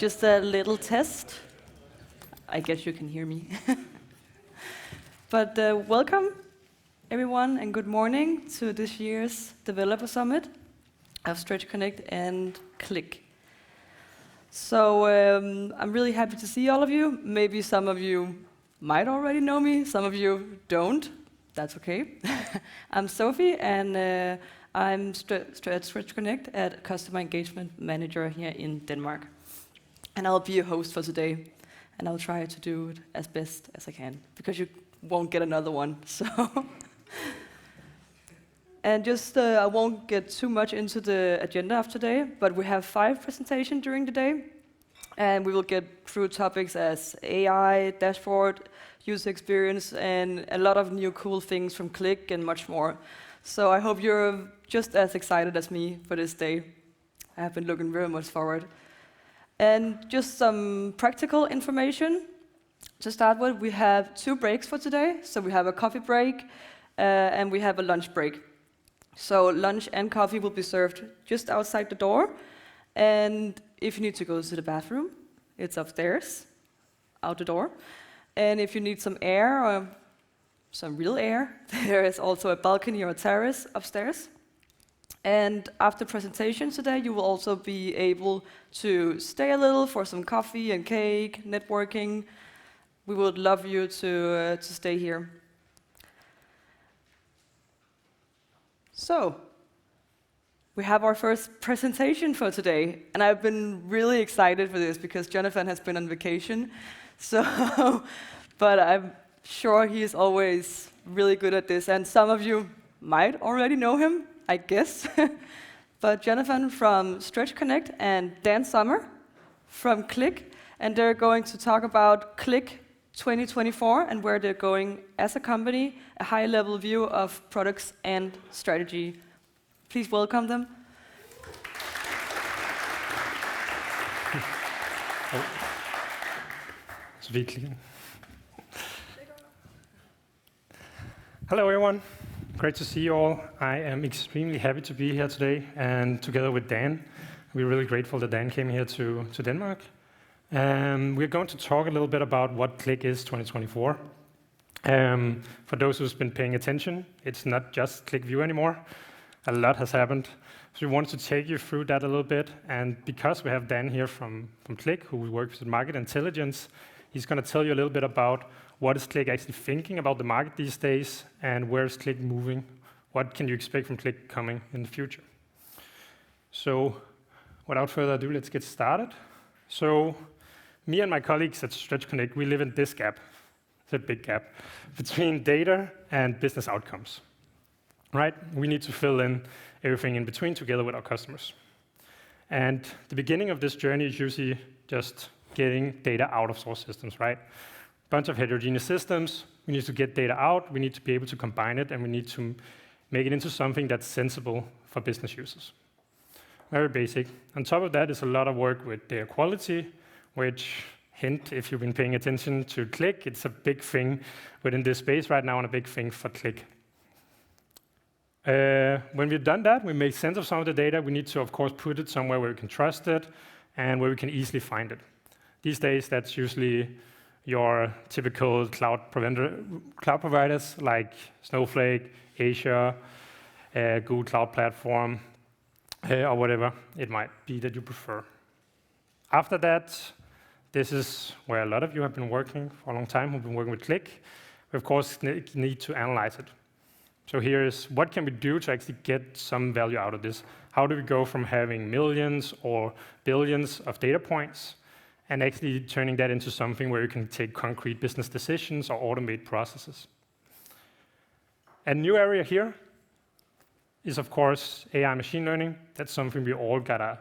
Just a little test. I guess you can hear me. But welcome, everyone, and good morning to this year's Developer Summit of Qonnect and Qlik. So I'm really happy to see all of you. Maybe some of you might already know me, some of you don't. That's okay. I'm Sophie, and I'm at Qonnect as Customer Engagement Manager here in Denmark. And I'll be your host for today, and I'll try to do it as best as I can, because you won't get another one. So, and just I won't get too much into the agenda of today, but we have 5 presentations during the day, and we will get through topics as AI, dashboard, user experience, and a lot of new cool things from Qlik and much more. So I hope you're just as excited as me for this day. I have been looking very much forward. And just some practical information. To start with, we have 2 breaks for today. So we have a coffee break and we have a lunch break. So lunch and coffee will be served just outside the door. And if you need to go to the bathroom, it's upstairs, out the door. And if you need some air, or some real air, there is also a balcony or a terrace upstairs. And after presentation today, you will also be able to stay a little for some coffee and cake, networking. We would love you to stay here. So, we have our first presentation for today, and I've been really excited for this because Jonathan has been on vacation. So, but I'm sure he is always really good at this, and some of you might already know him, I guess. But Jonathan from Qonnect and Dan Sommer from Qlik, and they're going to talk about Qlik 2024 and where they're going as a company, a high-level view of products and strategy. Please welcome them. Hello everyone, great to see you all. I am extremely happy to be here today, and together with Dan. We're really grateful that Dan came here to Denmark. We're going to talk a little bit about what Qlik is 2024. For those who's been paying attention, it's not just Qlik View anymore. A lot has happened. So we wanted to take you through that a little bit, and because we have Dan here from Qlik, who works with market intelligence, he's going to tell you a little bit about what is Qlik actually thinking about the market these days, and where is Qlik moving? What can you expect from Qlik coming in the future? So, without further ado, let's get started. So, me and my colleagues at Qonnect, we live in this gap. It's a big gap between data and business outcomes. Right? We need to fill in everything in between together with our customers. And the beginning of this journey is usually just getting data out of source systems, right? Bunch of heterogeneous systems. We need to get data out. We need to be able to combine it, and we need to make it into something that's sensible for business users. Very basic. On top of that is a lot of work with data quality, which, hint, if you've been paying attention to Qlik, it's a big thing within this space right now and a big thing for Qlik. When we've done that, we make sense of some of the data. We need to, of course, put it somewhere where we can trust it and where we can easily find it. These days, that's usually your typical cloud providers like Snowflake, Azure, Google Cloud Platform, or whatever it might be that you prefer. After that, this is where a lot of you have been working for a long time, who've been working with Qlik. We, of course, need to analyze it. So here is what can we do to actually get some value out of this? How do we go from having millions or billions of data points and actually turning that into something where you can take concrete business decisions or automate processes? A new area here is, of course, AI machine learning. That's something we all gotta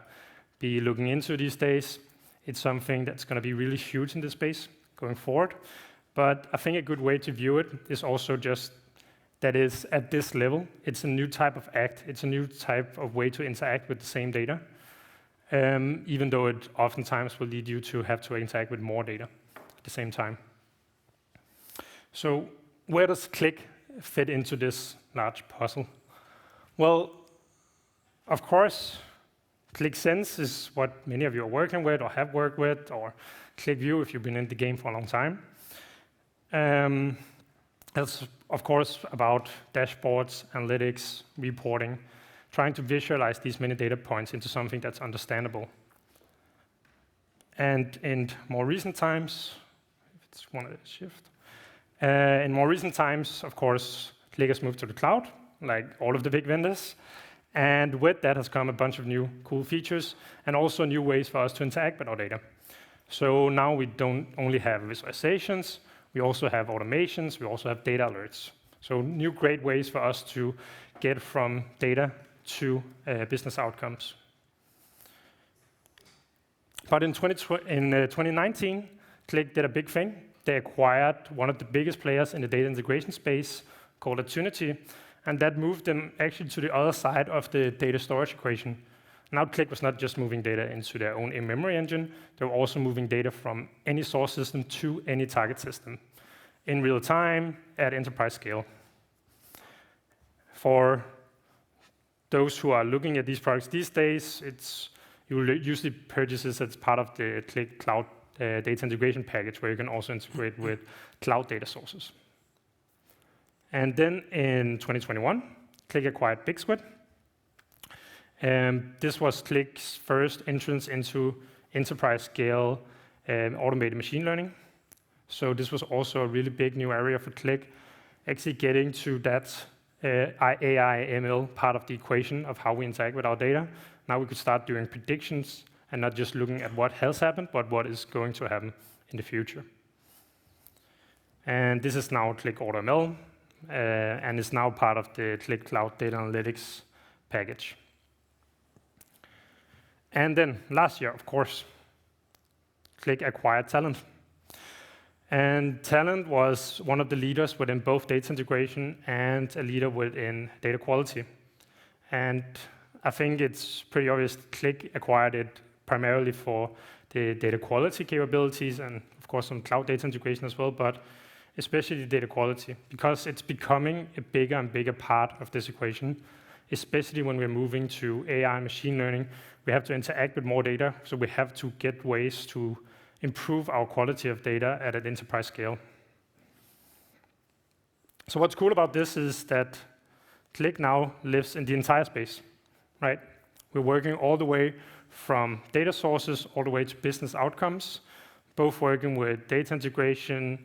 be looking into these days. It's something that's gonna be really huge in this space going forward. But I think a good way to view it is also just that is at this level. It's a new type of act. It's a new type of way to interact with the same data, even though it oftentimes will lead you to have to interact with more data at the same time. So where does Qlik fit into this large puzzle? Well, of course, Qlik Sense is what many of you are working with or have worked with, or Qlik View if you've been in the game for a long time. That's, of course, about dashboards, analytics, reporting, trying to visualize these many data points into something that's understandable. And in more recent times, if it's one of the shift, in more recent times, of course, Qlik has moved to the cloud, like all of the big vendors. And with that has come a bunch of new cool features and also new ways for us to interact with our data. So now we don't only have visualizations, we also have automations, we also have data alerts. So new great ways for us to get from data to business outcomes. But in 2019, Qlik did a big thing. They acquired one of the biggest players in the data integration space called Qonnect, and that moved them actually to the other side of the data storage equation. Now Qlik was not just moving data into their own in-memory engine, they were also moving data from any source system to any target system in real time at enterprise scale. For those who are looking at these products these days, you will usually purchase this as part of the Qlik Cloud data integration package, where you can also integrate with cloud data sources. And then in 2021, Qlik acquired BigSquid. This was Qlik's first entrance into enterprise scale automated machine learning. So this was also a really big new area for Qlik, actually getting to that AI, ML part of the equation of how we interact with our data. Now we could start doing predictions and not just looking at what has happened, but what is going to happen in the future. And this is now Qlik AutoML, and is now part of the Qlik Cloud Data Analytics package. And then last year, of course, Qlik acquired Talent. And Talent was one of the leaders within both data integration and a leader within data quality. And I think it's pretty obvious Qlik acquired it primarily for the data quality capabilities and, of course, some cloud data integration as well, but especially the data quality, because it's becoming a bigger and bigger part of this equation, especially when we're moving to AI and machine learning. We have to interact with more data, so we have to get ways to improve our quality of data at an enterprise scale. So what's cool about this is that Qlik now lives in the entire space, right? We're working all the way from data sources all the way to business outcomes, both working with data integration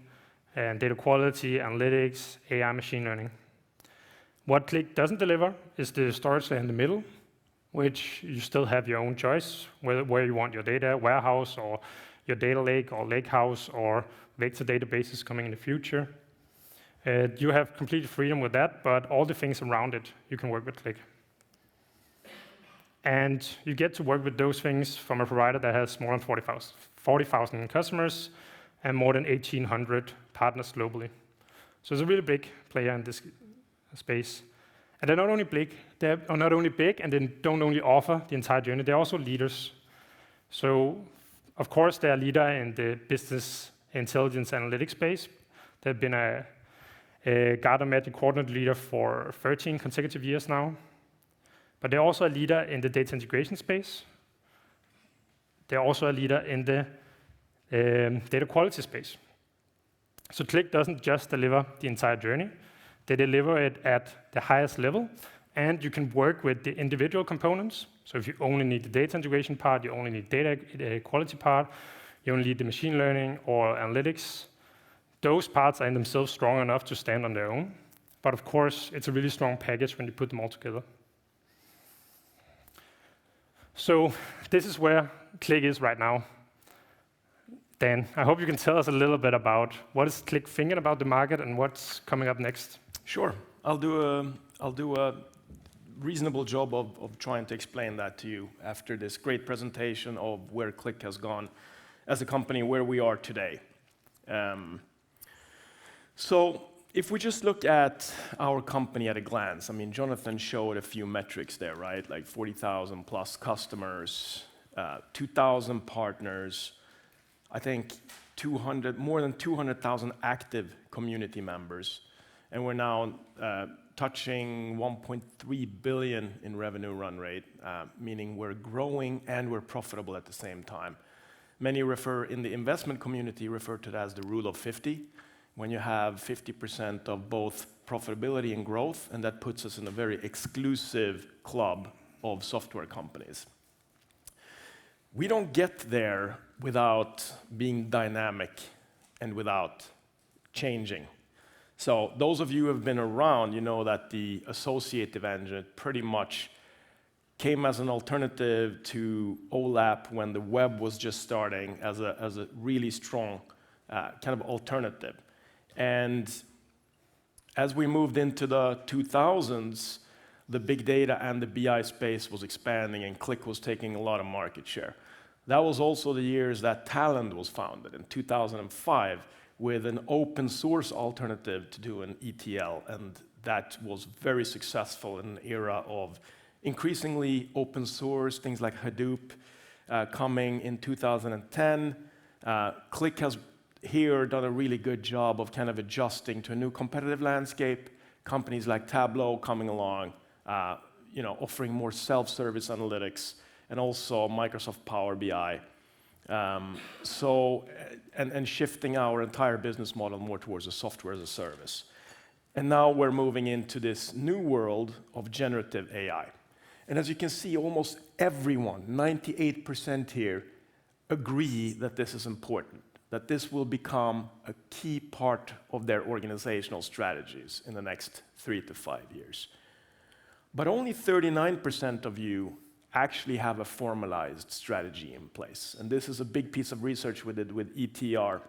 and data quality, analytics, AI, machine learning. What Qlik doesn't deliver is the storage layer in the middle, which you still have your own choice, where you want your data warehouse or your data lake or lakehouse or vector databases coming in the future. You have complete freedom with that, but all the things around it, you can work with Qlik. And you get to work with those things from a provider that has more than 40,000 customers and more than 1,800 partners globally. So it's a really big player in this space. And they're not only big, and they don't only offer the entire journey, they're also leaders. So, of course, they're a leader in the business intelligence analytics space. They've been a Gartner Magic Quadrant leader for 13 consecutive years now. But they're also a leader in the data integration space. They're also a leader in the data quality space. So Qlik doesn't just deliver the entire journey, they deliver it at the highest level, and you can work with the individual components. So if you only need the data integration part, you only need data quality part, you only need the machine learning or analytics, those parts are in themselves strong enough to stand on their own. But of course, it's a really strong package when you put them all together. So this is where Qlik is right now. Dan, I hope you can tell us a little bit about what is Qlik thinking about the market and what's coming up next. Sure, I'll do a reasonable job of trying to explain that to you after this great presentation of where Qlik has gone as a company, where we are today. So if we just look at our company at a glance, I mean, Jonathan showed a few metrics there, right? Like 40,000 plus customers, 2,000 partners, I think more than 200,000 active community members. And we're now touching 1.3 billion in revenue run rate, meaning we're growing and we're profitable at the same time. Many in the investment community refer to that as the rule of 50, when you have 50% of both profitability and growth, and that puts us in a very exclusive club of software companies. We don't get there without being dynamic and without changing. So those of you who have been around, you know that the associative engine pretty much came as an alternative to OLAP when the web was just starting as a really strong kind of alternative. And as we moved into the 2000s, the big data and the BI space was expanding and Qlik was taking a lot of market share. That was also the years that Talend was founded in 2005 with an open source alternative to do an ETL, and that was very successful in an era of increasingly open source, things like Hadoop coming in 2010. Qlik has here done a really good job of kind of adjusting to a new competitive landscape. Companies like Tableau coming along, offering more self-service analytics, and also Microsoft Power BI. And shifting our entire business model more towards a software as a service. And now we're moving into this new world of generative AI. And as you can see, almost everyone, 98% here, agree that this is important, that this will become a key part of their organizational strategies in the next 3 to 5 years. But only 39% of you actually have a formalized strategy in place. And this is a big piece of research we did with ETR.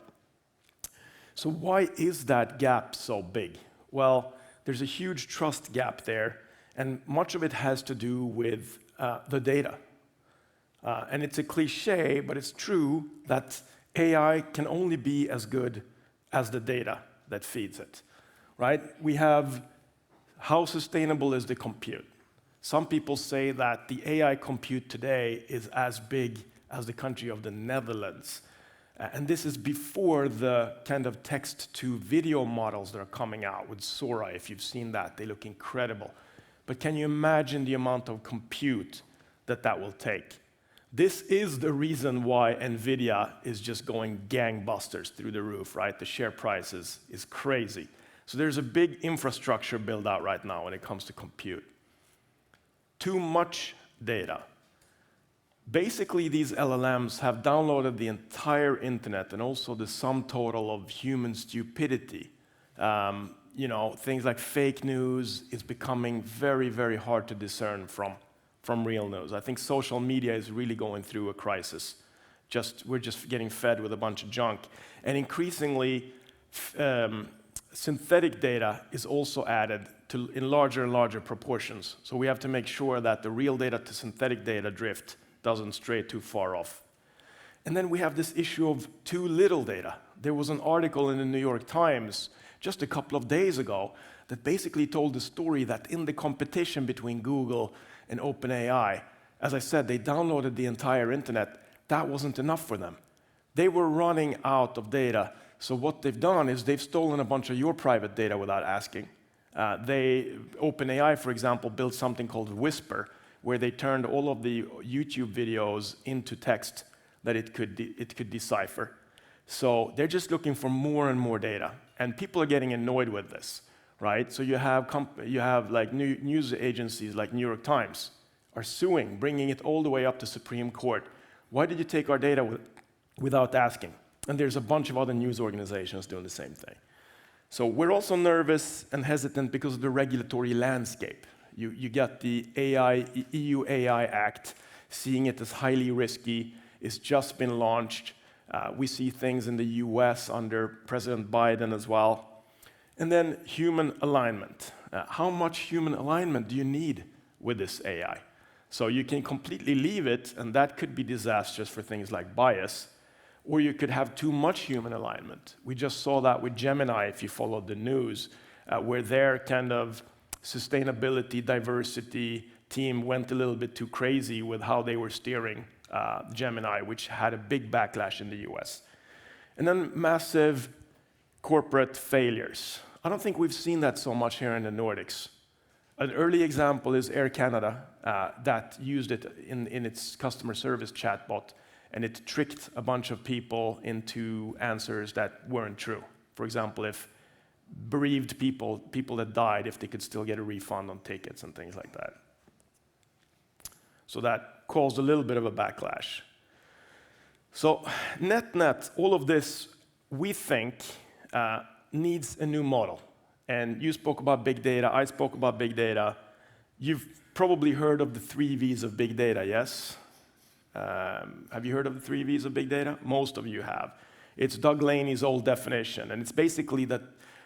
So why is that gap so big? Well, there's a huge trust gap there, and much of it has to do with the data. And it's a cliche, but it's true that AI can only be as good as the data that feeds it, right? We have how sustainable is the compute? Some people say that the AI compute today is as big as the country of the Netherlands. And this is before the kind of text-to-video models that are coming out with Sora. If you've seen that, they look incredible. But can you imagine the amount of compute that will take? This is the reason why NVIDIA is just going gangbusters through the roof, right? The share price is crazy. So there's a big infrastructure build out right now when it comes to compute. Too much data. Basically, these LLMs have downloaded the entire internet and also the sum total of human stupidity. Things like fake news is becoming very, very hard to discern from real news. I think social media is really going through a crisis. We're just getting fed with a bunch of junk. And increasingly, synthetic data is also added in larger and larger proportions. So we have to make sure that the real data to synthetic data drift doesn't stray too far off. And then we have this issue of too little data. There was an article in the New York Times just a couple of days ago that basically told the story that in the competition between Google and OpenAI, as I said, they downloaded the entire internet. That wasn't enough for them. They were running out of data. So what they've done is they've stolen a bunch of your private data without asking. OpenAI, for example, built something called Whisper, where they turned all of the YouTube videos into text that it could decipher. So they're just looking for more and more data, and people are getting annoyed with this, right? So you have like news agencies like New York Times are suing, bringing it all the way up to Supreme Court. Why did you take our data without asking? And there's a bunch of other news organizations doing the same thing. So we're also nervous and hesitant because of the regulatory landscape. You get the EU AI Act, seeing it as highly risky. It's just been launched. We see things in the US under President Biden as well. And then human alignment. How much human alignment do you need with this AI? So you can completely leave it, and that could be disastrous for things like bias. Or you could have too much human alignment. We just saw that with Gemini, if you followed the news, where their kind of sustainability, diversity team went a little bit too crazy with how they were steering Gemini, which had a big backlash in the US. And then massive corporate failures. I don't think we've seen that so much here in the Nordics. An early example is Air Canada that used it in its customer service chatbot, and it tricked a bunch of people into answers that weren't true. For example, if bereaved people that died, if they could still get a refund on tickets and things like that. So that caused a little bit of a backlash. So net, all of this, we think, needs a new model. And you spoke about big data, I spoke about big data. You've probably heard of the 3 V's of big data, yes? Have you heard of the 3 V's of big data? Most of you have. It's Doug Laney's old definition, and it's basically that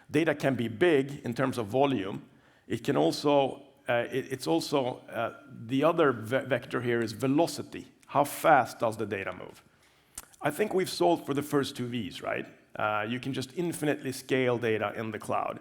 data can be big in terms of volume. It can also, the other vector here is velocity. How fast does the data move? I think we've solved for the first 2 V's, right? You can just infinitely scale data in the cloud.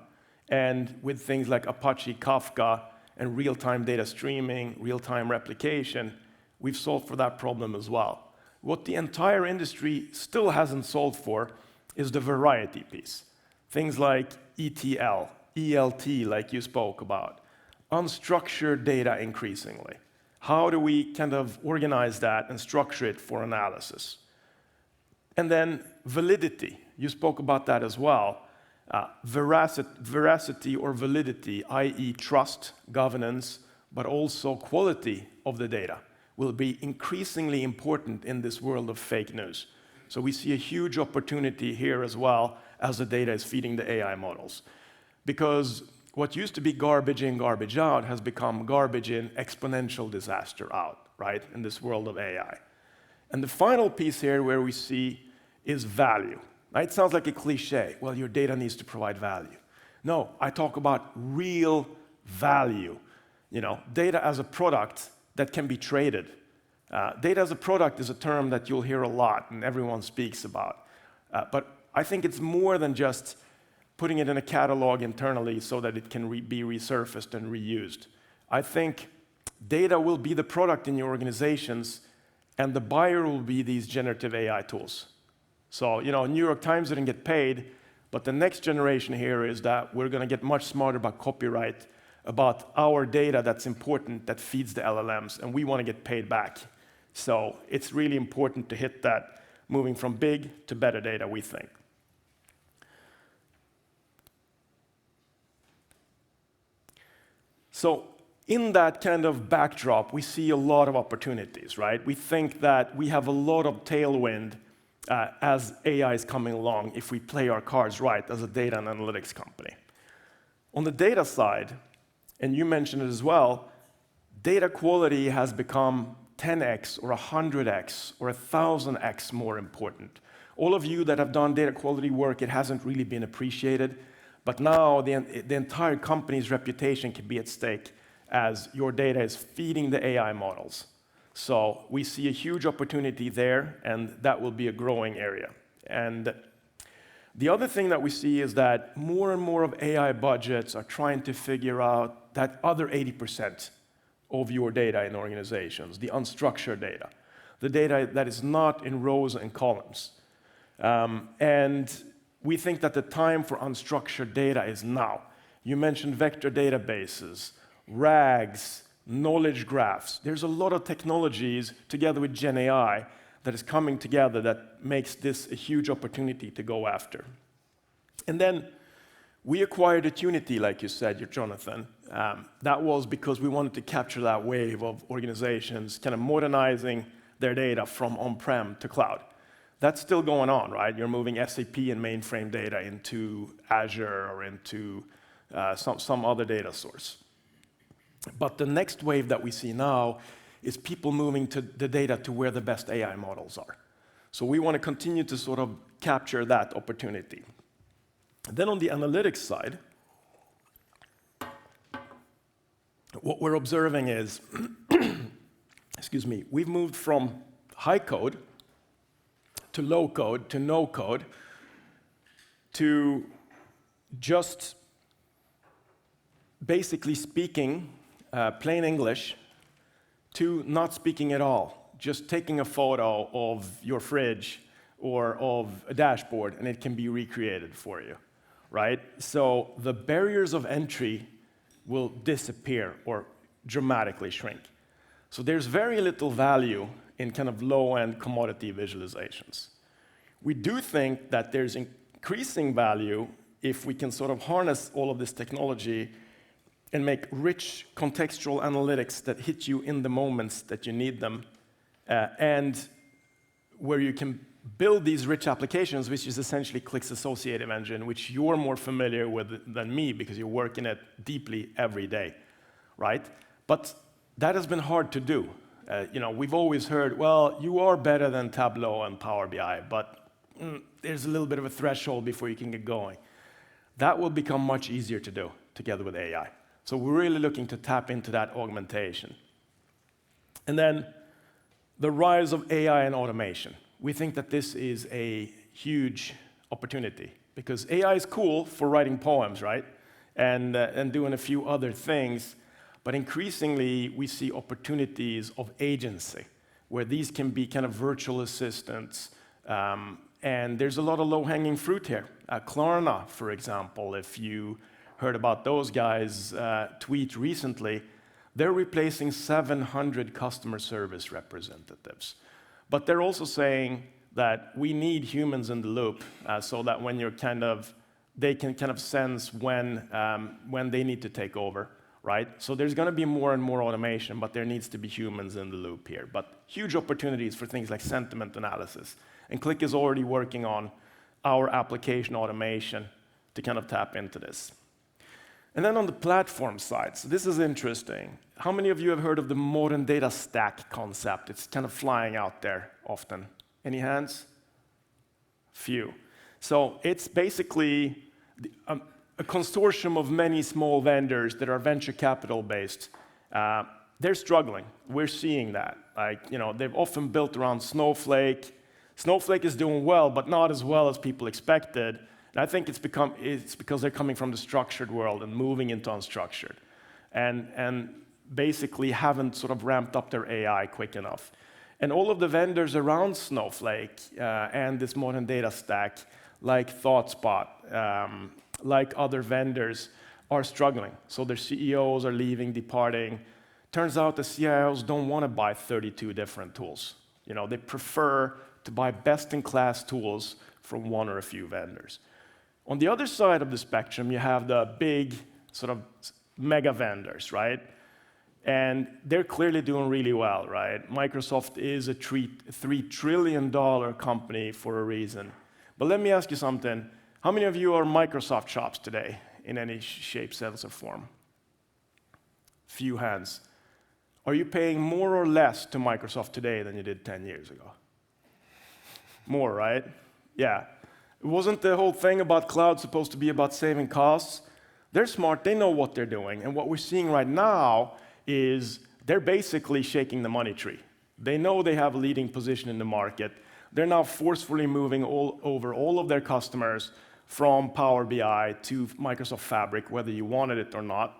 And with things like Apache Kafka and real-time data streaming, real-time replication, we've solved for that problem as well. What the entire industry still hasn't solved for is the variety piece. Things like ETL, ELT, like you spoke about, unstructured data increasingly. How do we kind of organize that and structure it for analysis? And then validity, you spoke about that as well. Veracity or validity, i.e. trust, governance, but also quality of the data will be increasingly important in this world of fake news. So we see a huge opportunity here as well as the data is feeding the AI models. Because what used to be garbage in, garbage out has become garbage in, exponential disaster out, right, in this world of AI. And the final piece here where we see is value. Right? It sounds like a cliche. Well, your data needs to provide value. No, I talk about real value. You know, data as a product that can be traded. Data as a product is a term that you'll hear a lot and everyone speaks about. But I think it's more than just putting it in a catalog internally so that it can be resurfaced and reused. I think data will be the product in your organizations, and the buyer will be these generative AI tools. So, you know, New York Times didn't get paid, but the next generation here is that we're going to get much smarter about copyright, about our data that's important, that feeds the LLMs, and we want to get paid back. So it's really important to hit that, moving from big to better data, we think. So in that kind of backdrop, we see a lot of opportunities, right? We think that we have a lot of tailwind as AI is coming along if we play our cards right as a data and analytics company. On the data side, and you mentioned it as well, data quality has become 10x or 100x or 1,000x more important. All of you that have done data quality work, it hasn't really been appreciated, but now the entire company's reputation can be at stake as your data is feeding the AI models. So we see a huge opportunity there, and that will be a growing area. And the other thing that we see is that more and more of AI budgets are trying to figure out that other 80% of your data in organizations, the unstructured data, the data that is not in rows and columns. And we think that the time for unstructured data is now. You mentioned vector databases, RAGs, knowledge graphs. There's a lot of technologies together with Gen AI that is coming together that makes this a huge opportunity to go after. And then we acquired Unity, like you said, Jonathan. That was because we wanted to capture that wave of organizations kind of modernizing their data from on-prem to cloud. That's still going on, right? You're moving SAP and mainframe data into Azure or into some other data source. But the next wave that we see now is people moving to the data to where the best AI models are. So we want to continue to sort of capture that opportunity. Then on the analytics side, what we're observing is, excuse me, we've moved from high code to low code to no code to just basically speaking plain English to not speaking at all, just taking a photo of your fridge or of a dashboard and it can be recreated for you, right? So the barriers of entry will disappear or dramatically shrink. So there's very little value in kind of low-end commodity visualizations. We do think that there's increasing value if we can sort of harness all of this technology and make rich contextual analytics that hit you in the moments that you need them, and where you can build these rich applications, which is essentially Qlik's associative engine, which you're more familiar with than me because you work in it deeply every day, right? But that has been hard to do. We've always heard, well, you are better than Tableau and Power BI, but there's a little bit of a threshold before you can get going. That will become much easier to do together with AI. So we're really looking to tap into that augmentation. And then the rise of AI and automation. We think that this is a huge opportunity because AI is cool for writing poems, right? And doing a few other things. But increasingly, we see opportunities of agency where these can be kind of virtual assistants. And there's a lot of low-hanging fruit here. Klarna, for example, if you heard about those guys tweet recently, they're replacing 700 customer service representatives. But they're also saying that we need humans in the loop so that when they can kind of sense when they need to take over, right? So there's going to be more and more automation, but there needs to be humans in the loop here. But huge opportunities for things like sentiment analysis. And Qlik is already working on our application automation to kind of tap into this. And then on the platform side, so this is interesting. How many of you have heard of the modern data stack concept? It's kind of flying out there often. Any hands? Few. So it's basically a consortium of many small vendors that are venture capital based. They're struggling. We're seeing that. They've often built around Snowflake. Snowflake is doing well, but not as well as people expected. And I think it's because they're coming from the structured world and moving into unstructured, and basically haven't sort of ramped up their AI quick enough. And all of the vendors around Snowflake and this modern data stack, like ThoughtSpot, like other vendors, are struggling. So their CEOs are leaving, departing. Turns out the CIOs don't want to buy 32 different tools. They prefer to buy best-in-class tools from one or a few vendors. On the other side of the spectrum, you have the big sort of mega vendors, right? And they're clearly doing really well, right? Microsoft is a $3 trillion company for a reason. But let me ask you something. How many of you are Microsoft shops today in any shape, sense, or form? Few hands. Are you paying more or less to Microsoft today than you did 10 years ago? More, right? Yeah. Wasn't the whole thing about cloud supposed to be about saving costs? They're smart, they know what they're doing, and what we're seeing right now is they're basically shaking the money tree. They know they have a leading position in the market. They're now forcefully moving over all of their customers from Power BI to Microsoft Fabric, whether you wanted it or not,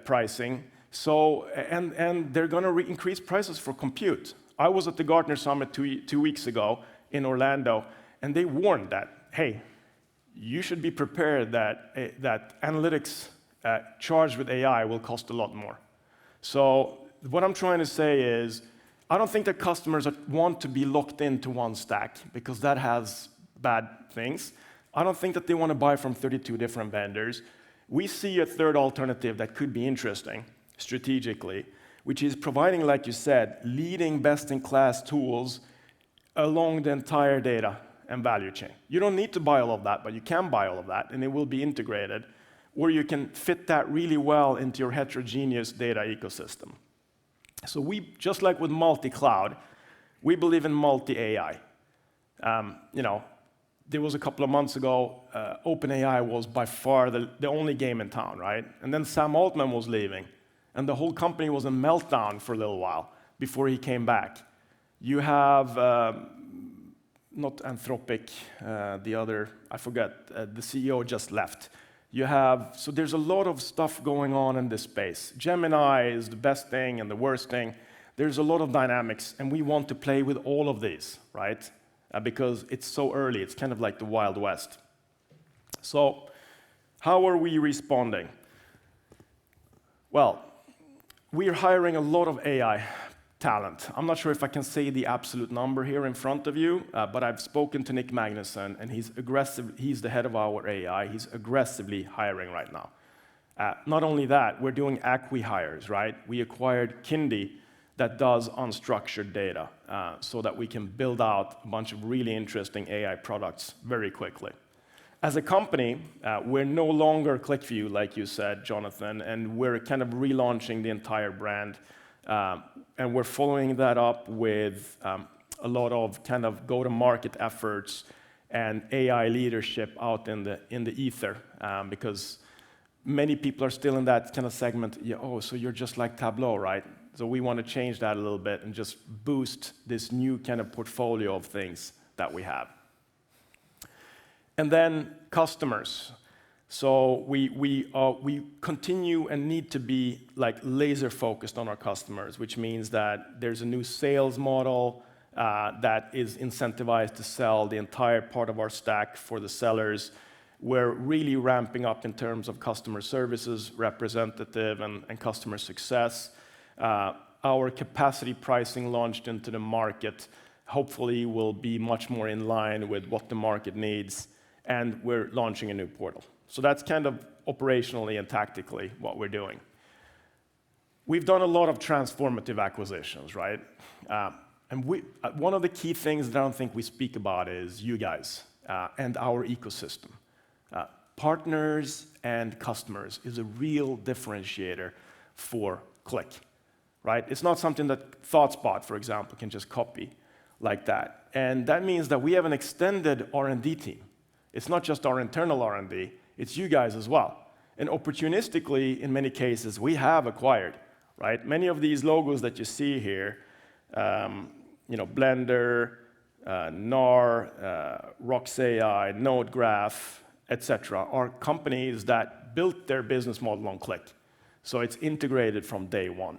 pricing. So, and they're going to increase prices for compute. I was at the Gartner Summit 2 weeks ago in Orlando, and they warned that, hey, you should be prepared that analytics charged with AI will cost a lot more. So what I'm trying to say is, I don't think that customers want to be locked into one stack because that has bad things. I don't think that they want to buy from 32 different vendors. We see a third alternative that could be interesting strategically, which is providing, like you said, leading best-in-class tools along the entire data and value chain. You don't need to buy all of that, but you can buy all of that, and it will be integrated, or you can fit that really well into your heterogeneous data ecosystem. So we, just like with multi-cloud, we believe in multi-AI. There was a couple of months ago, OpenAI was by far the only game in town, right? And then Sam Altman was leaving, and the whole company was in meltdown for a little while before he came back. You have, not Anthropic, the other, I forget, the CEO just left. So there's a lot of stuff going on in this space. Gemini is the best thing and the worst thing. There's a lot of dynamics, and we want to play with all of these, right? Because it's so early. It's kind of like the Wild West. So how are we responding? Well, we are hiring a lot of AI talent. I'm not sure if I can say the absolute number here in front of you, but I've spoken to Nick Magnuson, and he's the head of our AI. He's aggressively hiring right now. Not only that, we're doing acqui-hires, right? We acquired Kindi that does unstructured data, so that we can build out a bunch of really interesting AI products very quickly. As a company, we're no longer QlikView, like you said, Jonathan, and we're kind of relaunching the entire brand. And we're following that up with a lot of kind of go-to-market efforts and AI leadership out in the ether, because many people are still in that kind of segment. Yeah, oh, so you're just like Tableau, right? So we want to change that a little bit and just boost this new kind of portfolio of things that we have. And then customers. So we continue and need to be like laser focused on our customers, which means that there's a new sales model that is incentivized to sell the entire part of our stack for the sellers. We're really ramping up in terms of customer services, representative, and customer success. Our capacity pricing launched into the market hopefully will be much more in line with what the market needs, and we're launching a new portal. So that's kind of operationally and tactically what we're doing. We've done a lot of transformative acquisitions, right? And one of the key things that I don't think we speak about is you guys and our ecosystem. Partners and customers is a real differentiator for Qlik, right? It's not something that ThoughtSpot, for example, can just copy like that. And that means that we have an extended R&D team. It's not just our internal R&D, it's you guys as well. And opportunistically, in many cases, we have acquired, right? Many of these logos that you see here, Blender, NAR, RoxAI, NodeGraph, etc., are companies that built their business model on Qlik. So it's integrated from day one.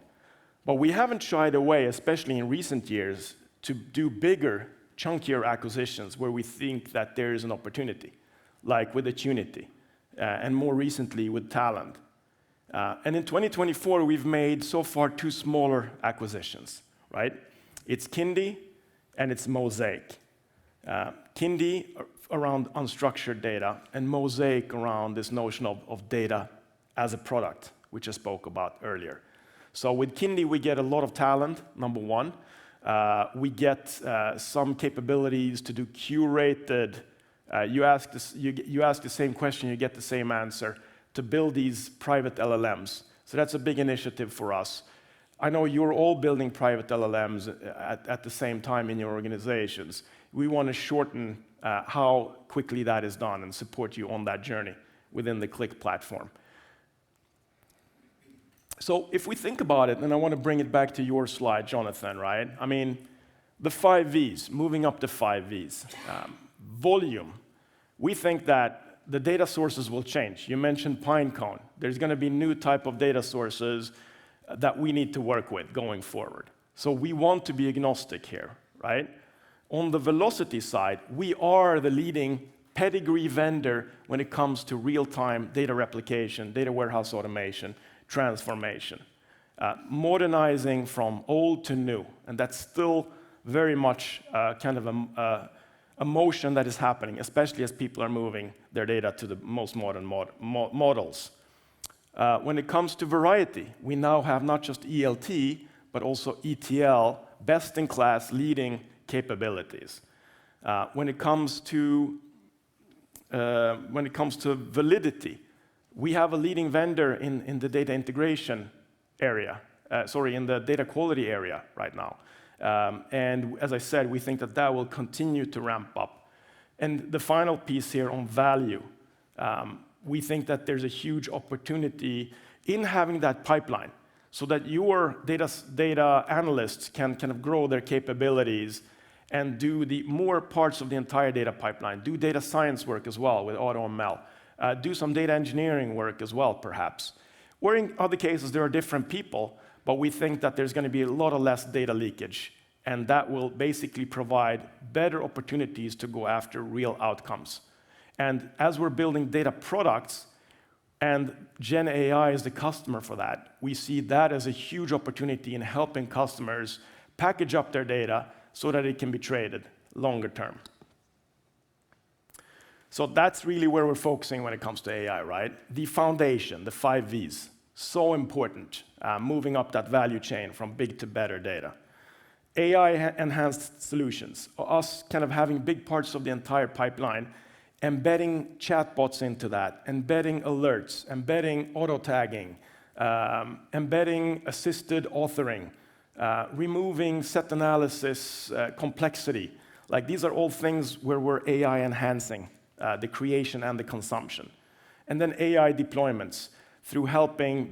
But we haven't shied away, especially in recent years, to do bigger, chunkier acquisitions where we think that there is an opportunity, like with Attunity, and more recently with Talend. And in 2024, we've made so far 2 smaller acquisitions, right? It's Kindi and it's Mosaic. Kindi around unstructured data, and Mosaic around this notion of data as a product, which I spoke about earlier. So with Kindi, we get a lot of talent, number one. We get some capabilities to do curated. You ask the same question, you get the same answer, to build these private LLMs. So that's a big initiative for us. I know you're all building private LLMs at the same time in your organizations. We want to shorten how quickly that is done and support you on that journey within the Qlik platform. So if we think about it, and I want to bring it back to your slide, Jonathan, right? I mean, the 5 Vs, moving up to 5 Vs. Volume. We think that the data sources will change. You mentioned Pinecone. There's going to be new type of data sources that we need to work with going forward. So we want to be agnostic here, right? On the velocity side, we are the leading pedigree vendor when it comes to real-time data replication, data warehouse automation, transformation, modernizing from old to new. And that's still very much kind of a motion that is happening, especially as people are moving their data to the most modern models. When it comes to variety, we now have not just ELT, but also ETL, best-in-class leading capabilities. When it comes to validity, we have a leading vendor in the data integration area, in the data quality area right now. And as I said, we think that that will continue to ramp up. And the final piece here on value, we think that there's a huge opportunity in having that pipeline so that your data analysts can kind of grow their capabilities and do the more parts of the entire data pipeline, do data science work as well with AutoML, do some data engineering work as well, perhaps. Or in other cases, there are different people, but we think that there's going to be a lot of less data leakage, and that will basically provide better opportunities to go after real outcomes. And as we're building data products, And Gen AI is the customer for that. We see that as a huge opportunity in helping customers package up their data so that it can be traded longer term. So that's really where we're focusing when it comes to AI, right? The foundation, the 5 Vs, so important, moving up that value chain from big to better data. AI-enhanced solutions, us kind of having big parts of the entire pipeline, embedding chatbots into that, embedding alerts, embedding auto-tagging, embedding assisted authoring, removing set analysis complexity. Like, these are all things where we're AI enhancing the creation and the consumption. And then AI deployments through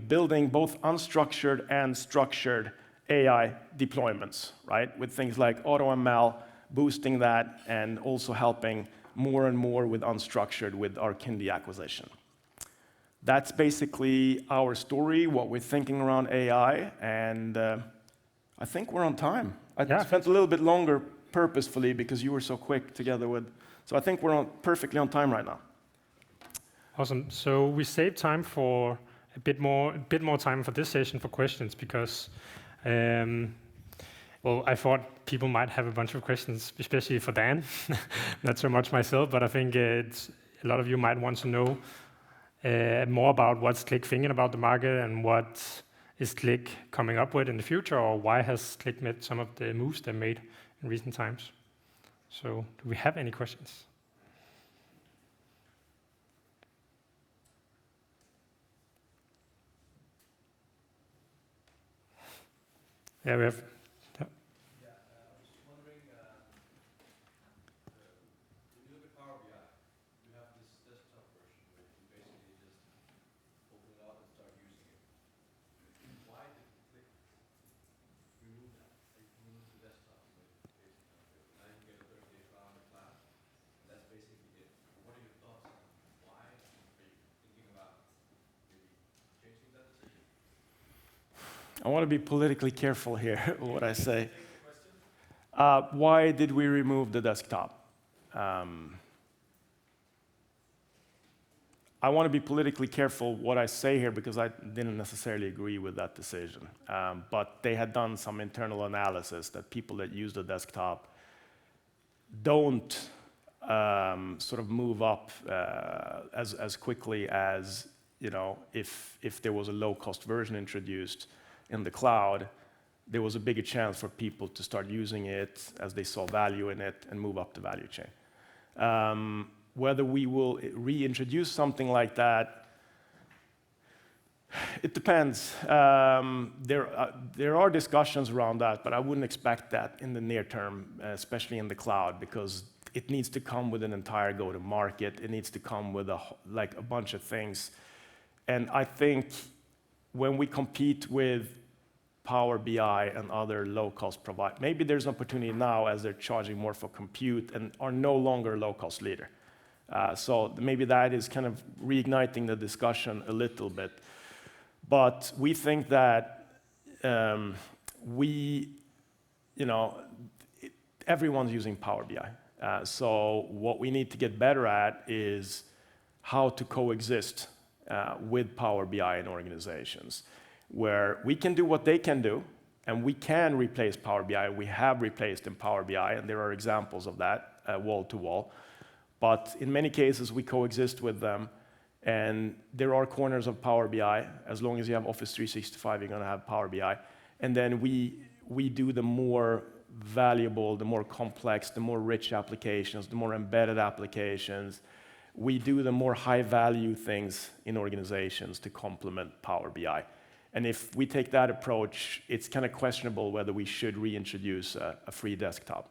building both unstructured and structured AI deployments, right? With things like AutoML, boosting that, and also helping more and more with unstructured with our Kindi acquisition. That's basically our story, what we're thinking around AI, and I think we're on time. I spent a little bit longer purposefully because you were so quick together with... So I think we're perfectly on time right now. Awesome. So we saved time for a bit more time for this session for questions because, well, I thought people might have a bunch of questions, especially for Dan. Not so much myself, but I think a lot of you might want to know more about what's Qlik thinking about the market and what is Qlik coming up with in the future, or why has Qlik made some of the moves they made in recent times. So do we have any questions? Yeah, we have. I want to be politically careful here what I say. Why did we remove the desktop? I want to be politically careful what I say here because I didn't necessarily agree with that decision. But they had done some internal analysis that people that use the desktop don't sort of move up as quickly as, you know, if there was a low-cost version introduced in the cloud, there was a bigger chance for people to start using it as they saw value in it and move up the value chain. Whether we will reintroduce something like that, it depends. There are discussions around that, but I wouldn't expect that in the near term, especially in the cloud, because it needs to come with an entire go-to-market. It needs to come with a bunch of things. And I think when we compete with Power BI and other low-cost providers, maybe there's an opportunity now as they're charging more for compute and are no longer a low-cost leader. So maybe that is kind of reigniting the discussion a little bit. But we think that everyone's using Power BI. So what we need to get better at is how to coexist with Power BI in organizations, where we can do what they can do, and we can replace Power BI. We have replaced in Power BI, and there are examples of that wall to wall. But in many cases, we coexist with them, and there are corners of Power BI. As long as you have Office 365, you're going to have Power BI. And then we do the more valuable, the more complex, the more rich applications, the more embedded applications. We do the more high-value things in organizations to complement Power BI. And if we take that approach, it's kind of questionable whether we should reintroduce a free desktop.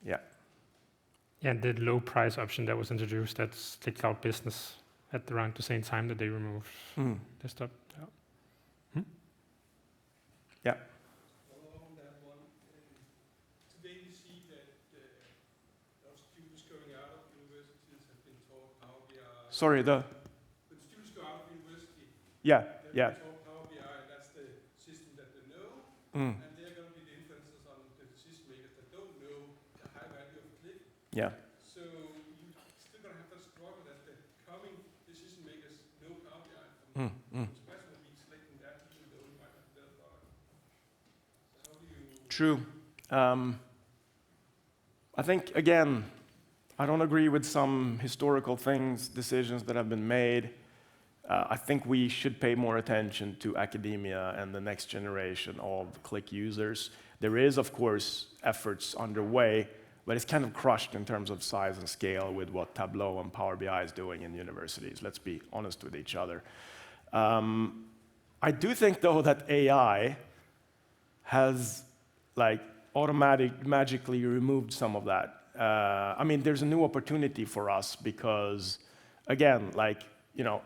Yeah. And the low price option that was introduced, that's Qlik Cloud Business at around the same time that they removed desktop. Yeah. Yeah. Along that one, today we see that our students going out of universities have been taught Power BI. Sorry, When students go out of university, yeah. they're taught Power BI, that's the system that they know, and they're going to be the influencers on the decision makers that don't know the high value of Qlik. Yeah. So you're still going to have that struggle that they're coming True. I think, again, I don't agree with some historical decisions that have been made. I think we should pay more attention to academia and the next generation of Qlik users. There is, of course, efforts underway, but it's kind of crushed in terms of size and scale with what Tableau and Power BI is doing in universities. Let's be honest with each other. I do think, though, that AI has magically removed some of that. I mean, there's a new opportunity for us because, again,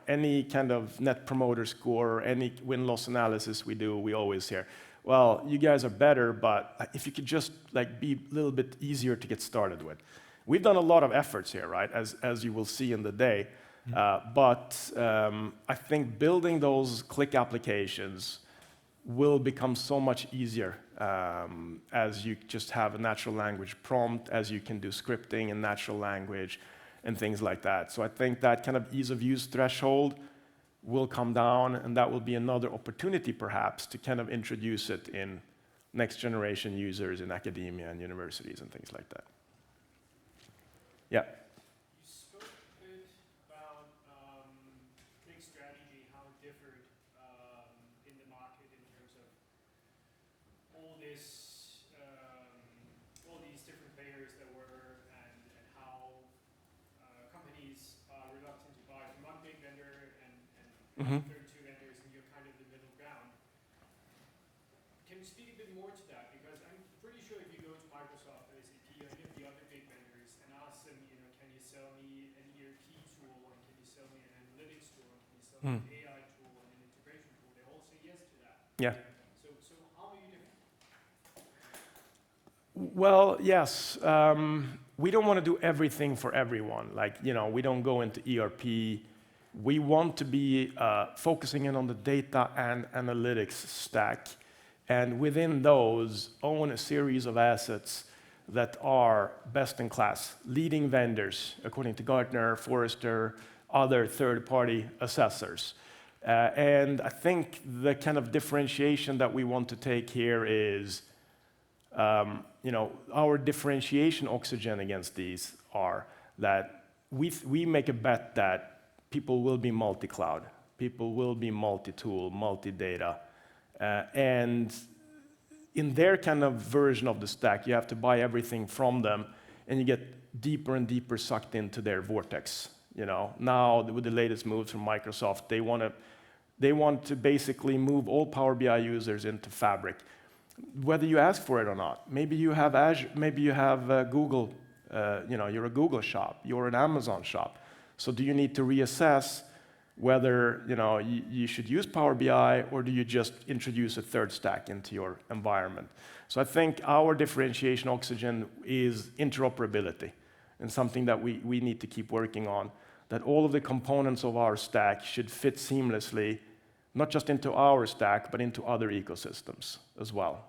any kind of net promoter score, any win-loss analysis we do, we always hear, well, you guys are better, but if you could just be a little bit easier to get started with. We've done a lot of efforts here, right, as you will see in the day. But I think building those Qlik applications will become so much easier as you just have a natural language prompt, as you can do scripting in natural language and things like that. So I think that kind of ease of use threshold will come down, and that will be another opportunity perhaps to kind of introduce it in next generation users in academia and universities and things like that. Yeah. You spoke a bit about Qlik strategy, how it differed in the market in terms of all these different players that were, and how companies are reluctant to buy from one big vendor and 32 vendors, and you're kind of the middle ground. Can you speak a bit more to that? Because I'm pretty sure if you go to Microsoft or SAP or any of the other big vendors and ask them, can you sell me an ERP tool, and can you sell me an analytics tool, and can you sell me an AI tool and an integration tool, they all say yes to that. Yeah. So how are you different? Well, yes. We don't want to do everything for everyone. We don't go into ERP. We want to be focusing in on the data and analytics stack, and within those, own a series of assets that are best in class, leading vendors, according to Gartner, Forrester, other third-party assessors. And I think the kind of differentiation that we want to take here is, our differentiation oxygen against these are that we make a bet that people will be multi-cloud, people will be multi-tool, multi-data, and in their kind of version of the stack, you have to buy everything from them, and you get deeper and deeper sucked into their vortex. Now with the latest moves from Microsoft, they want to basically move all Power BI users into Fabric, whether you ask for it or not. Maybe you have Azure, maybe you have Google. You're a Google shop, you're an Amazon shop. So do you need to reassess whether you should use Power BI, or do you just introduce a third stack into your environment? So I think our differentiation oxygen is interoperability, and something that we need to keep working on, that all of the components of our stack should fit seamlessly, not just into our stack, but into other ecosystems as well.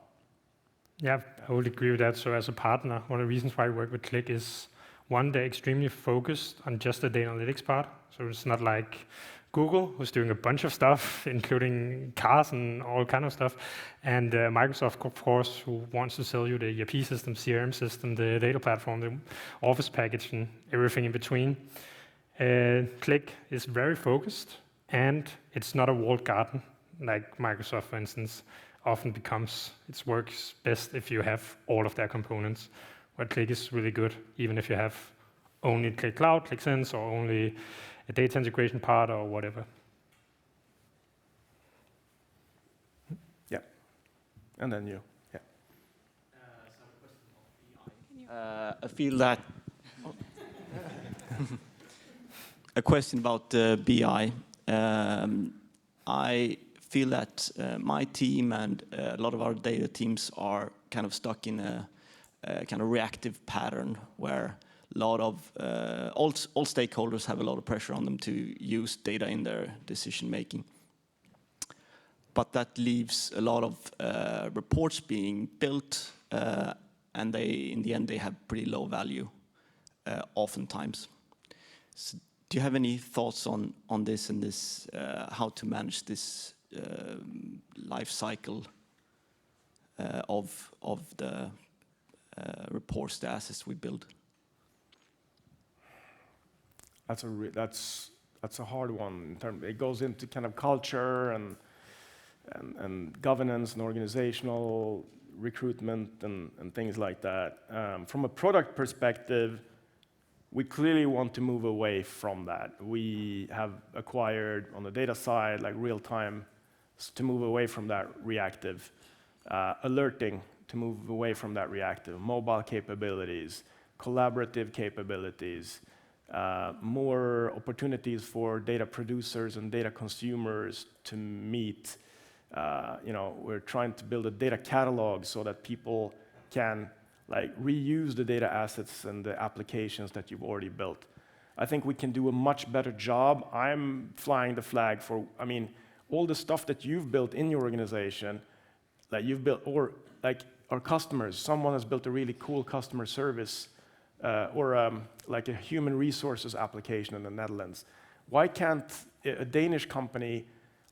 Yeah, I would agree with that. So as a partner, one of the reasons why I work with Qlik is, one, they're extremely focused on just the data analytics part. So it's not like Google, who's doing a bunch of stuff, including cars and all kind of stuff. And Microsoft, of course, who wants to sell you the ERP system, CRM system, the data platform, the Office package, and everything in between. Qlik is very focused, and it's not a walled garden like Microsoft, for instance, often becomes. It works best if you have all of their components. Where Qlik is really good, even if you have only Qlik Cloud, Qlik Sense, or only a data integration part or whatever. Yeah. And then you. Yeah. I feel that a question about BI. I feel that my team and a lot of our data teams are kind of stuck in a kind of reactive pattern where a lot of all stakeholders have a lot of pressure on them to use data in their decision making. But that leaves a lot of reports being built, and in the end they have pretty low value, oftentimes. So do you have any thoughts on this and how to manage this life cycle of the reports, the assets we build? That's a hard one. It goes into kind of culture and governance and organizational recruitment and things like that. From a product perspective, we clearly want to move away from that. We have acquired on the data side, like real time, to move away from that reactive, alerting to move away from that reactive, mobile capabilities, collaborative capabilities, more opportunities for data producers and data consumers to meet. We're trying to build a data catalog so that people can reuse the data assets and the applications that you've already built. I think we can do a much better job. I'm flying the flag for, all the stuff that you've built in your organization, that you've built, or like our customers, someone has built a really cool customer service or like a human resources application in the Netherlands. Why can't a Danish company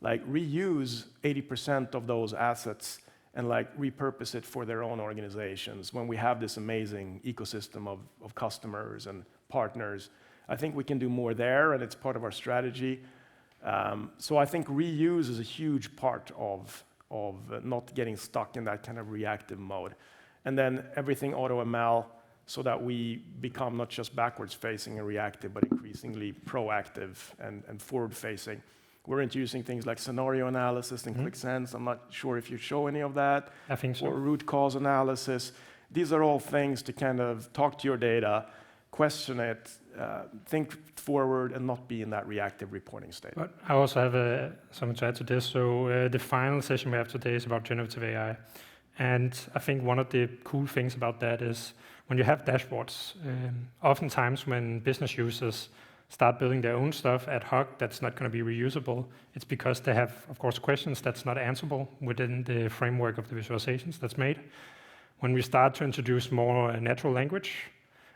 reuse 80% of those assets and repurpose it for their own organizations when we have this amazing ecosystem of customers and partners? I think we can do more there, and it's part of our strategy. So I think reuse is a huge part of not getting stuck in that kind of reactive mode. And then everything AutoML, so that we become not just backwards facing and reactive, but increasingly proactive and forward facing. We're introducing things like scenario analysis in Qlik Sense. I'm not sure if you show any of that. I think so. Or root cause analysis. These are all things to kind of talk to your data, question it, think forward, and not be in that reactive reporting state. But I also have something to add to this. So the final session we have today is about generative AI. And I think one of the cool things about that is when you have dashboards, oftentimes when business users start building their own stuff ad hoc that's not going to be reusable, it's because they have, of course, questions that's not answerable within the framework of the visualizations that's made. When we start to introduce more natural language,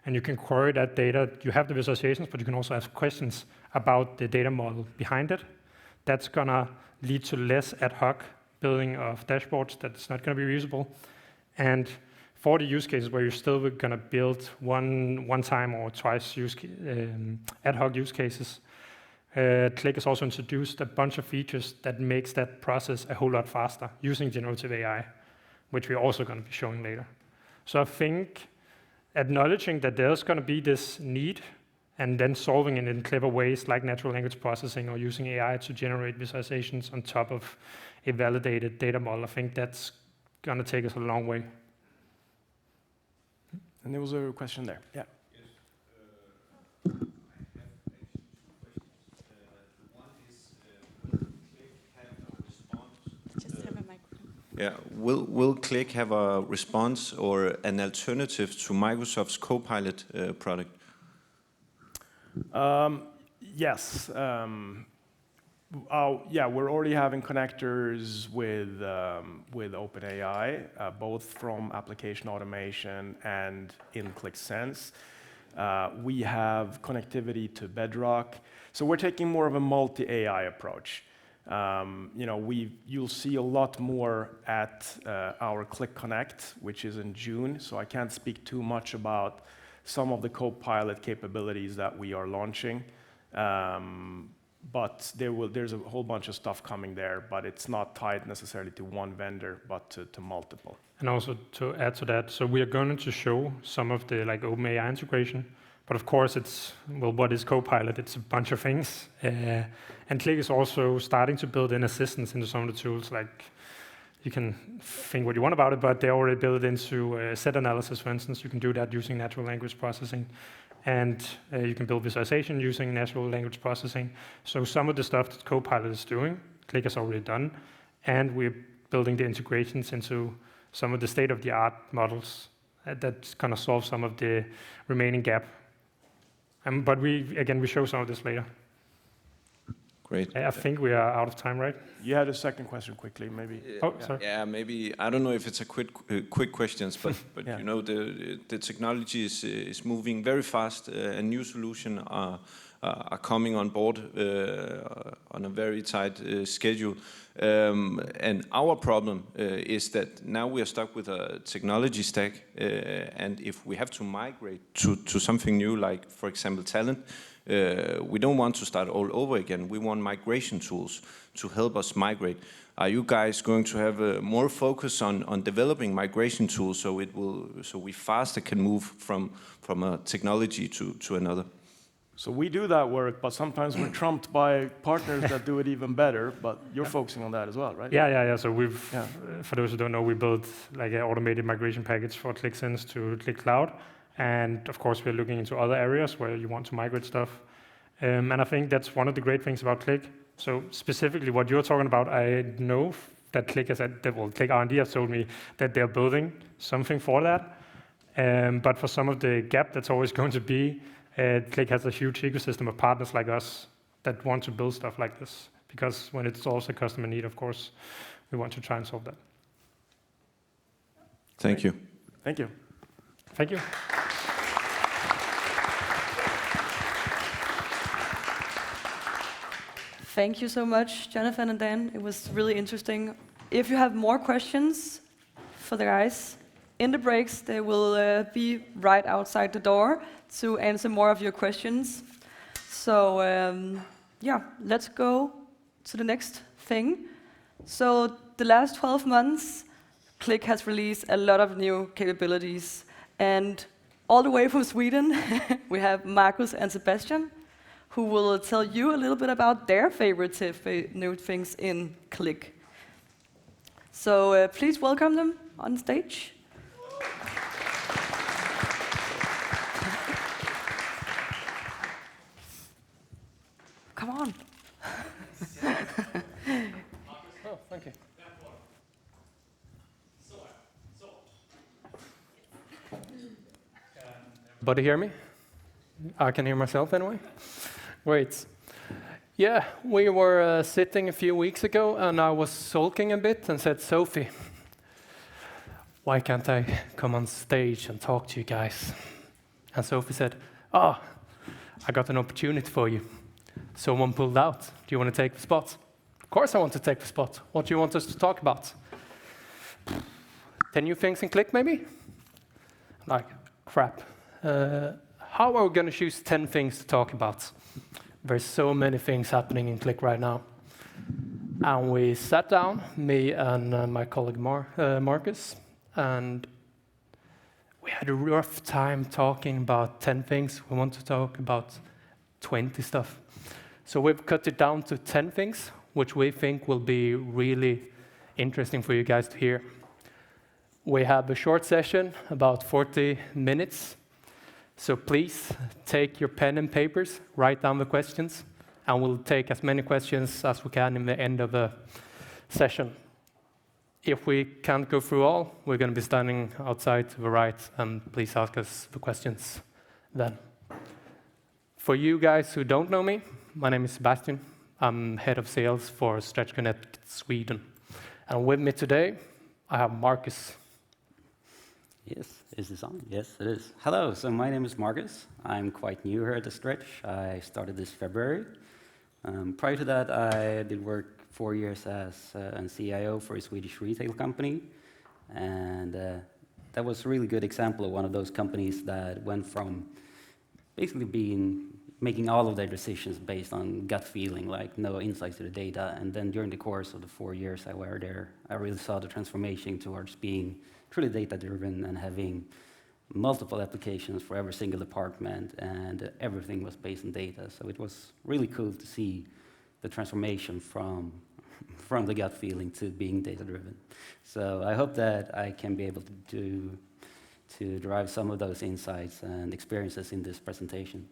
and you can query that data, you have the visualizations, but you can also ask questions about the data model behind it. That's going to lead to less ad hoc building of dashboards that's not going to be reusable. And for the use cases where you're still going to build one time or twice ad hoc use cases, Qlik has also introduced a bunch of features that makes that process a whole lot faster using generative AI, which we're also going to be showing later. So I think acknowledging that there's going to be this need and then solving it in clever ways like natural language processing or using AI to generate visualizations on top of a validated data model, I think that's going to take us a long way. And there was a question there. Yeah. Yes. I have actually two questions. One is, will Qlik have a response? Just have a microphone. Yeah. Will Qlik have a response or an alternative to Microsoft's Copilot product? Yes. We're already having connectors with OpenAI, both from application automation and in Qlik Sense. We have connectivity to Bedrock. So we're taking more of a multi-AI approach. You'll see a lot more at our Qlik Qonnect, which is in June. So I can't speak too much about some of the Copilot capabilities that we are launching. But there's a whole bunch of stuff coming there, but it's not tied necessarily to one vendor, but to multiple. And also to add to that, so we are going to show some of the OpenAI integration, but of course what is Copilot? It's a bunch of things. And Qlik is also starting to build in assistance into some of the tools. You can think what you want about it, but they already built into set analysis, for instance. You can do that using natural language processing. And you can build visualization using natural language processing. So some of the stuff that Copilot is doing, Qlik has already done. And we're building the integrations into some of the state-of-the-art models that's going to solve some of the remaining gap. But we show some of this later. Great. I think we are out of time, right? You had a second question quickly, maybe. Sorry. Yeah, maybe. I don't know if it's a quick questions, but Yeah. the technology is moving very fast, and new solutions are are coming on board on a very tight schedule. And our problem is that now we are stuck with a technology stack, and if we have to migrate to something new, like for example talent, we don't want to start all over again. We want migration tools to help us migrate. Are you guys going to have more focus on developing migration tools so we faster can move from a technology to another? So we do that work, but sometimes we're trumped by partners that do it even better, but you're focusing on that as well, right? Yeah. So for those who don't know, we built like an automated migration package for Qlik Sense to Qlik Cloud. And of course, we're looking into other areas where you want to migrate stuff. And I think that's one of the great things about Qlik. So specifically what you're talking about, I know that Qlik Qlik R&D has told me that they're building something for that. But for some of the gap that's always going to be, Qlik has a huge ecosystem of partners like us that want to build stuff like this. Because when it solves a customer need, of course, we want to try and solve that. Thank you. Thank you. Thank you. Thank you so much, Jonathan and Dan. It was really interesting. If you have more questions for the guys, in the breaks, they will be right outside the door to answer more of your questions. So yeah, let's go to the next thing. So the last 12 months, Qlik has released a lot of new capabilities. And all the way from Sweden, we have Marcus and Sebastian, who will tell you a little bit about their favorite new things in Qlik. So please welcome them on stage. Come on. Oh, thank you. Everybody hear me? I can hear myself anyway. Great. Yeah, we were sitting a few weeks ago and I was sulking a bit and said, Sophie, why can't I come on stage and talk to you guys? And Sophie said, I got an opportunity for you. Someone pulled out. Do you want to take the spot? Of course I want to take the spot. What do you want us to talk about? 10 new things in Qlik, maybe? Like, crap. How are we going to choose 10 things to talk about? There's so many things happening in Qlik right now. And we sat down, me and my colleague Marcus, and we had a rough time talking about 10 things. We want to talk about 20 stuff. So we've cut it down to 10 things, which we think will be really interesting for you guys to hear. We have a short session, about 40 minutes. So please take your pen and papers, write down the questions, and we'll take as many questions as we can in the end of the session. If we can't go through all, we're going to be standing outside to the right, and please ask us the questions then. For you guys who don't know me, my name is Sebastian. I'm head of sales for Qonnect Sweden. And with me today, I have Marcus. Yes, is this on? Yes, it is. Hello, so my name is Marcus. I'm quite new here at the Stretch. I started this February. Prior to that, I did work 4 years as a CIO for a Swedish retail company. And that was a really good example of one of those companies that went from basically making all of their decisions based on gut feeling, like no insights to the data. And then during the course of the 4 years I were there, I really saw the transformation towards being truly data-driven and having multiple applications for every single department, and everything was based on data. So it was really cool to see the transformation from the gut feeling to being data-driven. So I hope that I can be able to derive some of those insights and experiences in this presentation.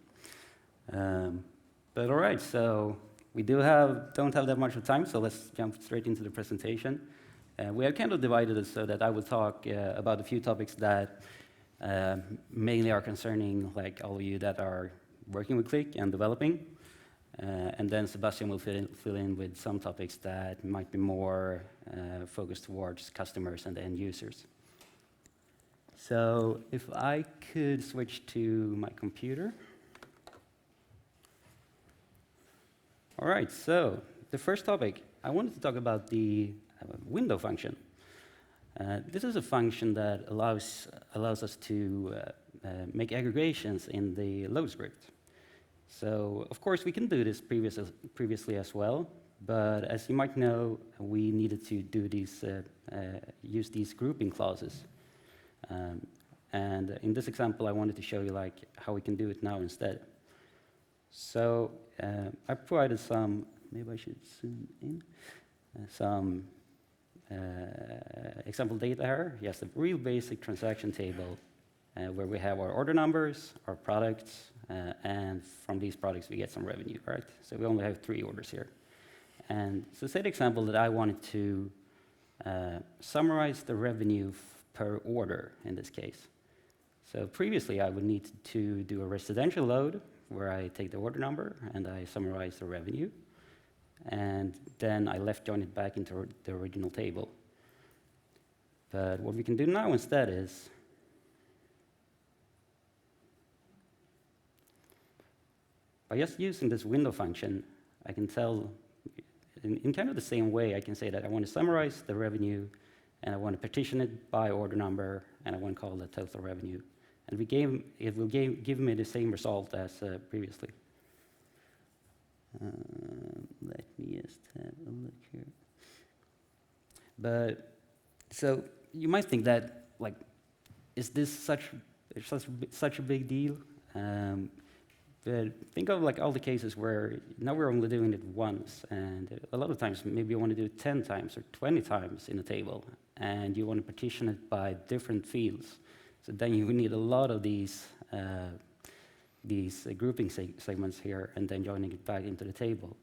But all right, so we don't have that much of time, so let's jump straight into the presentation. We have kind of divided it so that I will talk about a few topics that mainly are concerning like all of you that are working with Qlik and developing. And then Sebastian will fill in with some topics that might be more focused towards customers and end users. So if I could switch to my computer. All right, so the first topic, I wanted to talk about the window function. This is a function that allows us to make aggregations in the load script. So, of course, we can do this previously as well, but as you might know, we needed to do these, use these grouping clauses. And in this example, I wanted to show you like how we can do it now instead. So I provided some, maybe I should zoom in, some example data here. Yes, a real basic transaction table where we have our order numbers, our products, and from these products we get some revenue, right? So we only have 3 orders here. And so say the example that I wanted to summarize the revenue per order in this case. So previously I would need to do a residential load where I take the order number and I summarize the revenue. And then I left join it back into the original table. But what we can do now instead is by just using this window function, I can tell in kind of the same way, I can say that I want to summarize the revenue and I want to partition it by order number and I want to call the total revenue. And it will give me the same result as previously. Let me just have a look here. But so you might think that like, is this such a big deal? But think of like all the cases where now we're only doing it once, and a lot of times maybe you want to do it 10 times or 20 times in a table, and you want to partition it by different fields. So then you need a lot of these grouping segments here, and then joining it back into the table.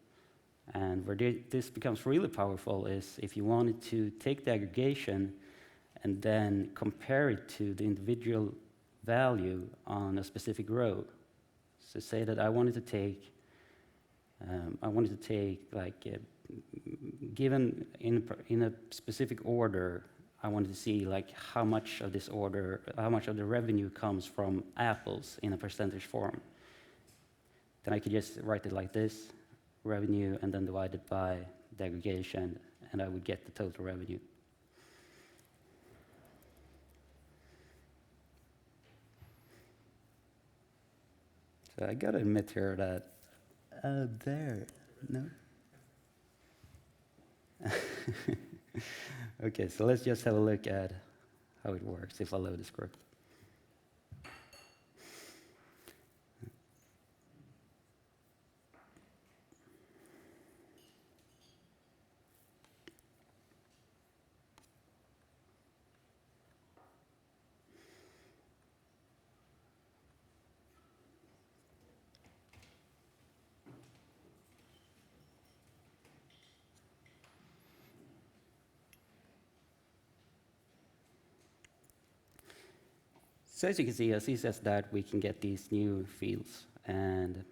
And where this becomes really powerful is if you wanted to take the aggregation and then compare it to the individual value on a specific row. So say that I wanted to take like, given in a specific order, I wanted to see like how much of this order, how much of the revenue comes from apples in a percentage form. Then I could just write it like this, revenue, and then divide it by the aggregation, and I would get the total revenue. So I gotta admit here that, no? Okay, so let's just have a look at how it works if I load the script. So as you can see, as easy as that, we can get these new fields. And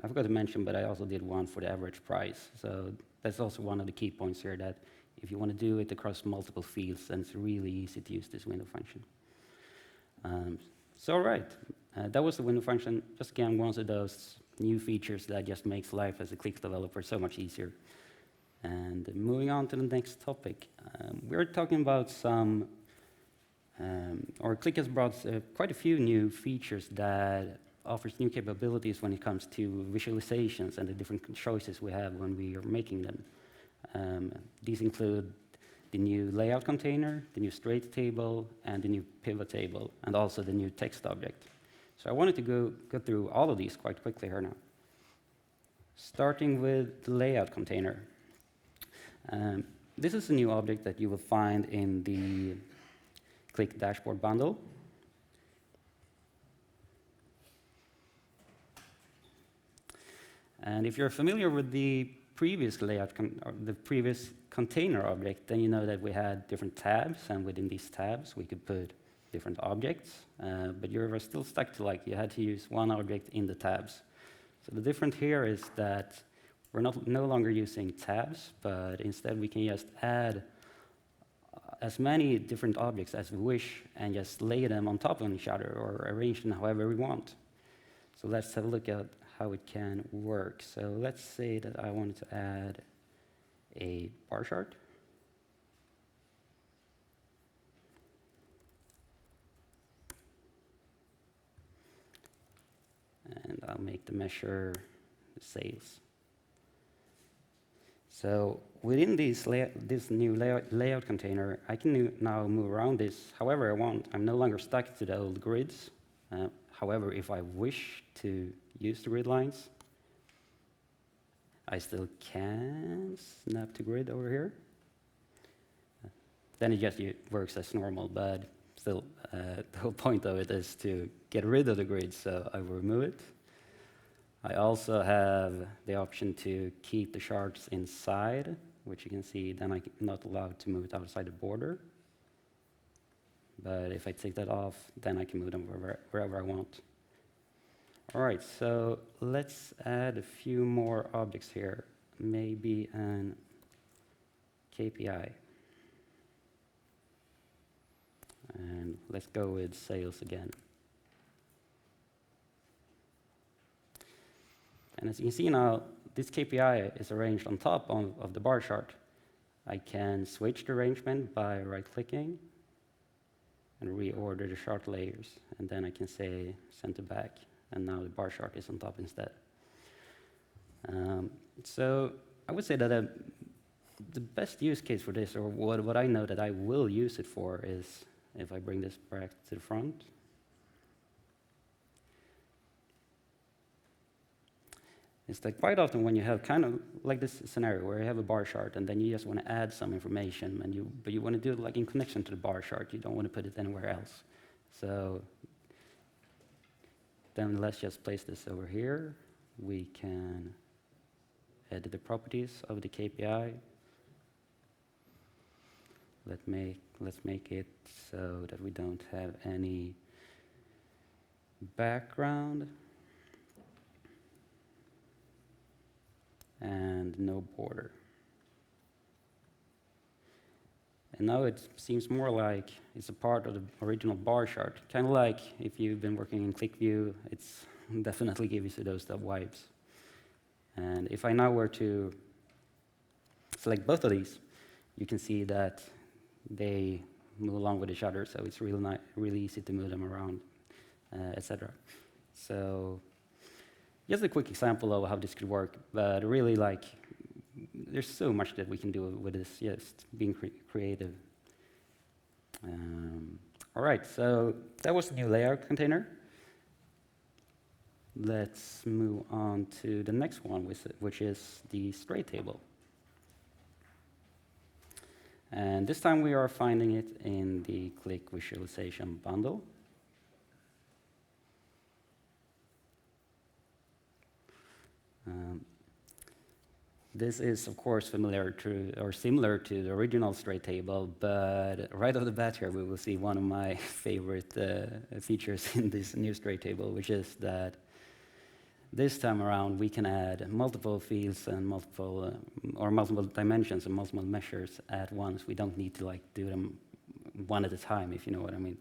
I forgot to mention, but I also did one for the average price. So that's also one of the key points here, that if you want to do it across multiple fields, then it's really easy to use this window function. So all right, that was the window function. Just again, one of those new features that just makes life as a Qlik developer so much easier. And moving on to the next topic, we're talking about some or Qlik has brought quite a few new features that offers new capabilities when it comes to visualizations and the different choices we have when we are making them. These include the new layout container, the new straight table, and the new pivot table, and also the new text object. So I wanted to go through all of these quite quickly here now. Starting with the layout container. This is a new object that you will find in the Qlik dashboard bundle. And if you're familiar with the previous layout, or the previous container object, then you know that we had different tabs, and within these tabs we could put different objects, but you were still stuck to like, you had to use one object in the tabs. So the difference here is that we're no longer using tabs, but instead we can just add as many different objects as we wish and just lay them on top of each other or arrange them however we want. So let's have a look at how it can work. So let's say that I wanted to add a bar chart. And I'll make the measure the sales. So within this new layout container, I can now move around this however I want. I'm no longer stuck to the old grids. However, if I wish to use the grid lines, I still can snap to grid over here. Then it just works as normal, but still, the whole point of it is to get rid of the grid, so I will remove it. I also have the option to keep the charts inside, which you can see, then I'm not allowed to move it outside the border. But if I take that off, then I can move them wherever I want. All right, so let's add a few more objects here. Maybe an KPI. And let's go with sales again. And as you can see now, this KPI is arranged on top of the bar chart. I can switch the arrangement by right-clicking and reorder the chart layers. And then I can say center back, and now the bar chart is on top instead. So I would say that the best use case for this, or what I know that I will use it for, is if I bring this back to the front. Is that quite often when you have kind of like this scenario where you have a bar chart and then you just want to add some information, but you want to do it like in connection to the bar chart. You don't want to put it anywhere else. So then let's just place this over here. We can edit the properties of the KPI. Let's make it so that we don't have any background. And no border. And now it seems more like it's a part of the original bar chart. Kind of like if you've been working in Qlik view, it's definitely gives you those vibes. And if I now were to select both of these, you can see that they move along with each other, so it's really easy to move them around, etc. So just a quick example of how this could work, but really, like, there's so much that we can do with this, just being creative. All right, so that was the new layout container. Let's move on to the next one, which is the straight table. And this time we are finding it in the Qlik visualization bundle. This is, of course, similar to the original straight table, but right off the bat here, we will see one of my favorite features in this new straight table, which is that this time around we can add multiple fields and multiple dimensions and multiple measures at once. We don't need to do them one at a time, if you know what I mean.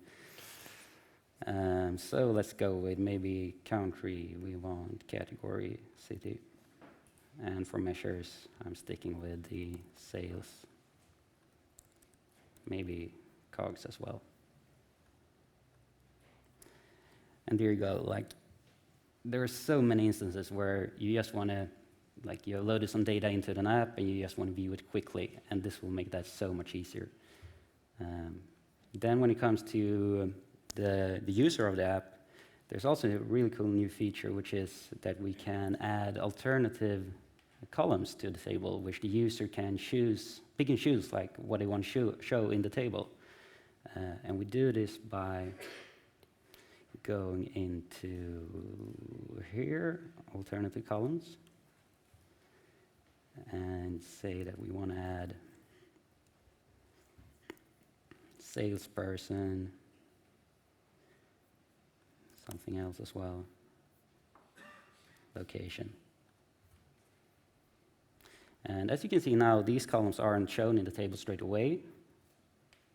So let's go with maybe country. We want category, city. And for measures, I'm sticking with the sales. Maybe COGS as well. And there you go. There are so many instances where you just want to, you loaded some data into an app and you just want to view it quickly, and this will make that so much easier. Then when it comes to the user of the app, there's also a really cool new feature, which is that we can add alternative columns to the table, which the user can pick and choose what they want to show in the table. And we do this by going into here, alternative columns, and say that we want to add salesperson, something else as well, location. And as you can see now, these columns aren't shown in the table straight away.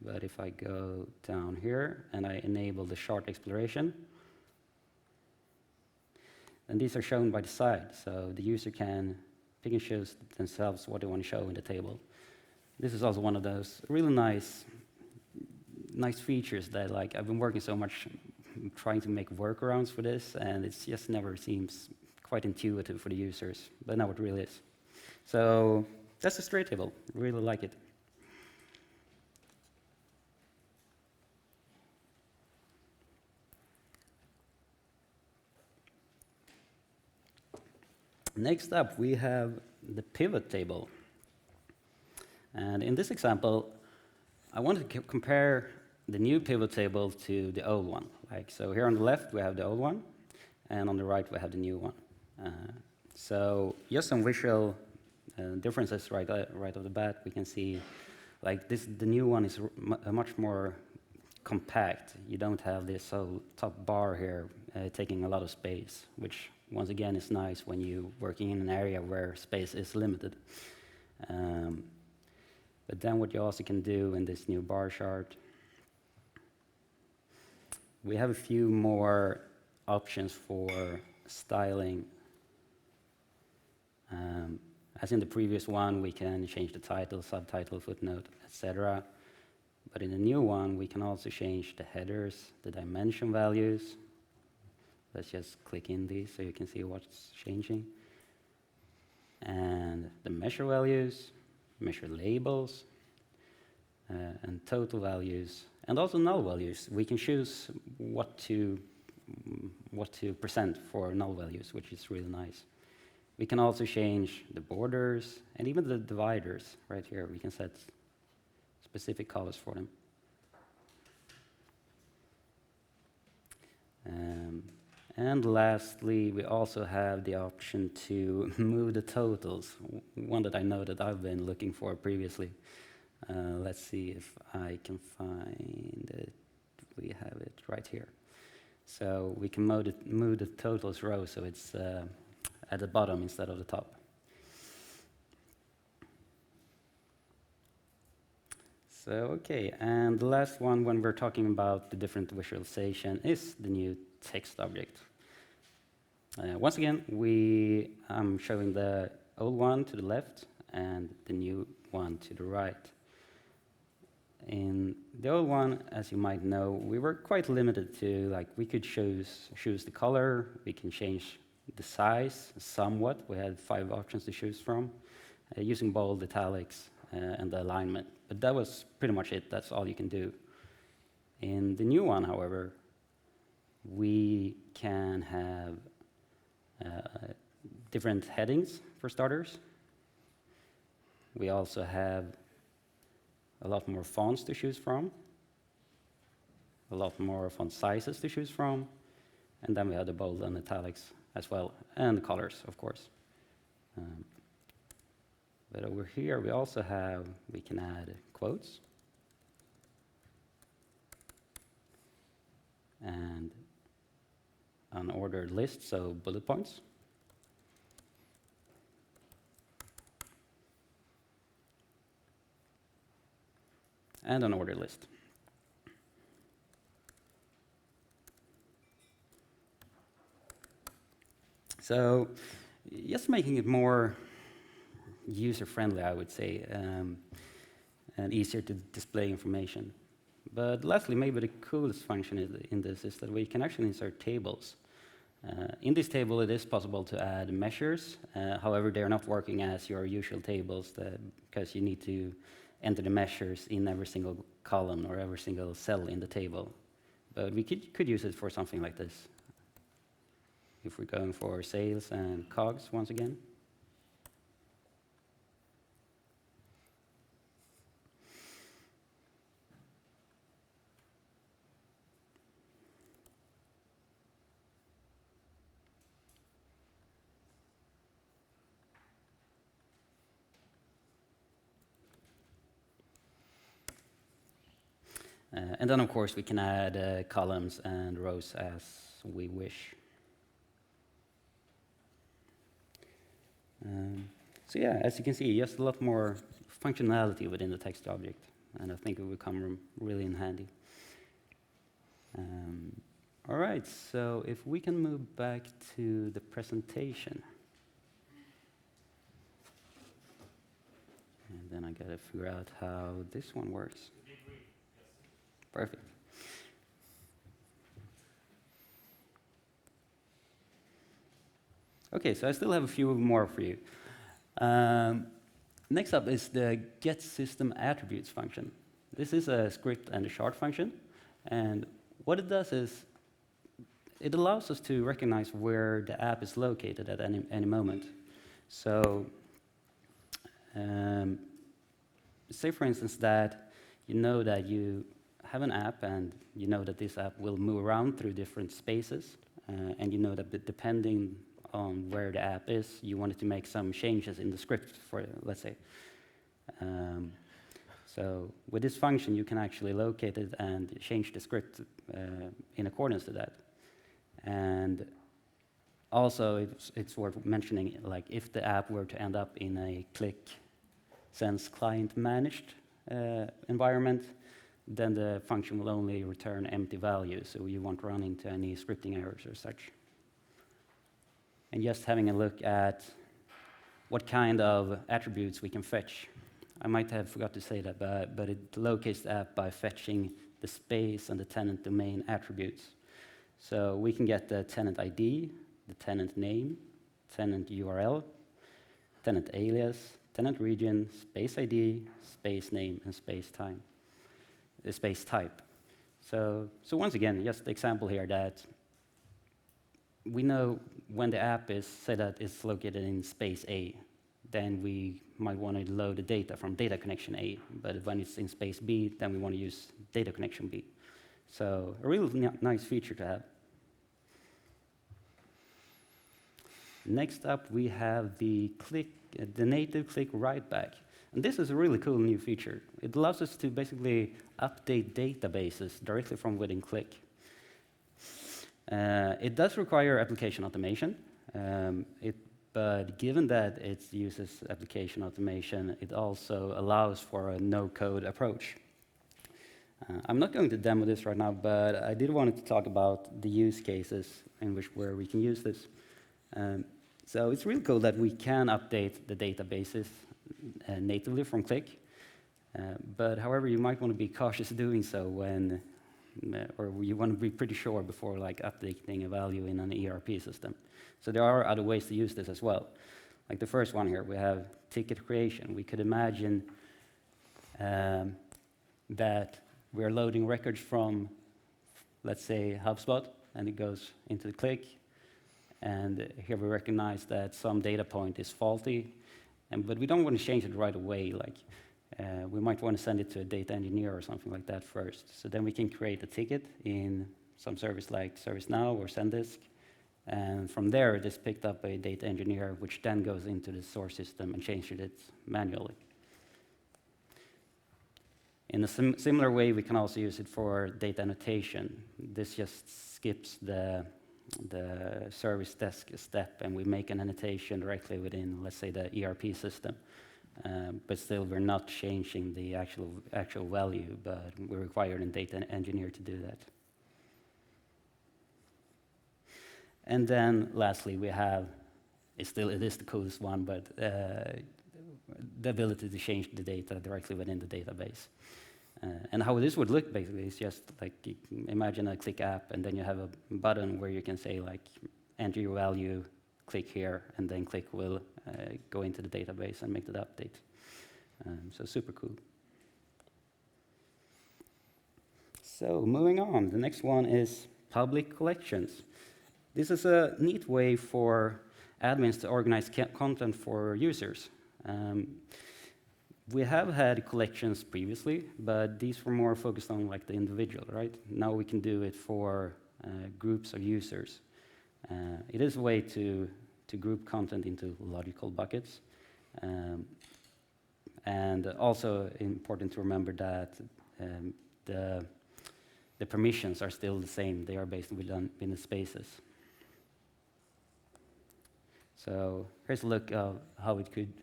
But if I go down here and I enable the chart exploration, And these are shown by the side, so the user can pick and choose themselves what they want to show in the table. This is also one of those really nice features that, like, I've been working so much trying to make workarounds for this, and it just never seems quite intuitive for the users, but now it really is. So that's the straight table. Really like it. Next up, we have the pivot table. And in this example, I wanted to compare the new pivot table to the old one. Like, so here on the left, we have the old one, and on the right, we have the new one. So just some visual differences right off the bat. We can see, like, the new one is much more compact. You don't have this whole top bar here taking a lot of space, which once again is nice when you're working in an area where space is limited. But then what you also can do in this new bar chart, we have a few more options for styling. As in the previous one, we can change the title, subtitle, footnote, etc. But in the new one, we can also change the headers, the dimension values. Let's just click in these so you can see what's changing. And the measure values, measure labels, and total values, and also null values. We can choose what to present for null values, which is really nice. We can also change the borders and even the dividers right here. We can set specific colors for them. And lastly, we also have the option to move the totals, one that I know that I've been looking for previously. Let's see if I can find it. We have it right here. So we can move the totals row so it's at the bottom instead of the top. So, okay, and the last one when we're talking about the different visualization is the new text object. Once again, I'm showing the old one to the left and the new one to the right. In the old one, as you might know, we were quite limited to, like, we could choose the color, we can change the size somewhat. We had 5 options to choose from, using bold, italics, and the alignment. But that was pretty much it. That's all you can do. In the new one, however, we can have different headings for starters. We also have a lot more fonts to choose from, a lot more font sizes to choose from, and then we have the bold and italics as well, and the colors, of course. But over here, we can add quotes, and an ordered list, so bullet points. And an ordered list. So just making it more user-friendly, I would say, and easier to display information. But lastly, maybe the coolest function in this is that we can actually insert tables. In this table, it is possible to add measures. However, they're not working as your usual tables because you need to enter the measures in every single column or every single cell in the table. But we could use it for something like this. If we're going for sales and COGS once again. And then, of course, we can add columns and rows as we wish. So yeah, as you can see, just a lot more functionality within the text object, and I think it will come really in handy. All right, so if we can move back to the presentation. And then I gotta figure out how this one works. Perfect. Okay, so I still have a few more for you. Next up is the get system attributes function. This is a script and a chart function, and what it does is it allows us to recognize where the app is located at any moment. So, say for instance that you know that you have an app and you know that this app will move around through different spaces, and you know that depending on where the app is, you wanted to make some changes in the script for, let's say. So with this function, you can actually locate it and change the script in accordance to that. And also, it's worth mentioning, like if the app were to end up in a Qlik Sense client managed environment, then the function will only return empty values, so you won't run into any scripting errors or such. And just having a look at what kind of attributes we can fetch. I might have forgot to say that, but it locates the app by fetching the space and the tenant domain attributes. So we can get the tenant ID, the tenant name, tenant URL, tenant alias, tenant region, space ID, space name, and space type. So once again, just the example here that we know when the app is, say that it's located in space A, then we might want to load the data from data connection A. But when it's in space B, then we want to use data connection B. So a really nice feature to have. Next up, we have the native Qlik write-back. And this is a really cool new feature. It allows us to basically update databases directly from within Qlik. It does require application automation, but given that it uses application automation, it also allows for a no-code approach. I'm not going to demo this right now, but I did want to talk about the use cases in where we can use this. So it's really cool that we can update the databases natively from Qlik, but however, you might want to be cautious doing so when or you want to be pretty sure before like updating a value in an ERP system. So there are other ways to use this as well. Like the first one here, we have ticket creation. We could imagine that we're loading records from, let's say, HubSpot, and it goes into the Qlik. And here we recognize that some data point is faulty, but we don't want to change it right away. Like we might want to send it to a data engineer or something like that first. So then we can create a ticket in some service like ServiceNow or Zendesk. And from there, it is picked up by a data engineer, which then goes into the source system and changes it manually. In a similar way, we can also use it for data annotation. This just skips the service desk step, and we make an annotation directly within, let's say, the ERP system. But still, we're not changing the actual value, but we're required a data engineer to do that. And then lastly, we have, it is the coolest one, but the ability to change the data directly within the database. And how this would look basically is just like, imagine a Qlik app, and then you have a button where you can say like, enter your value, click here, and then Qlik will go into the database and make that update. So super cool. So moving on, the next one is public collections. This is a neat way for admins to organize content for users. We have had collections previously, but these were more focused on like the individual, right? Now we can do it for groups of users. It is a way to group content into logical buckets. And also important to remember that the permissions are still the same. They are based within the spaces. So here's a look of how it could,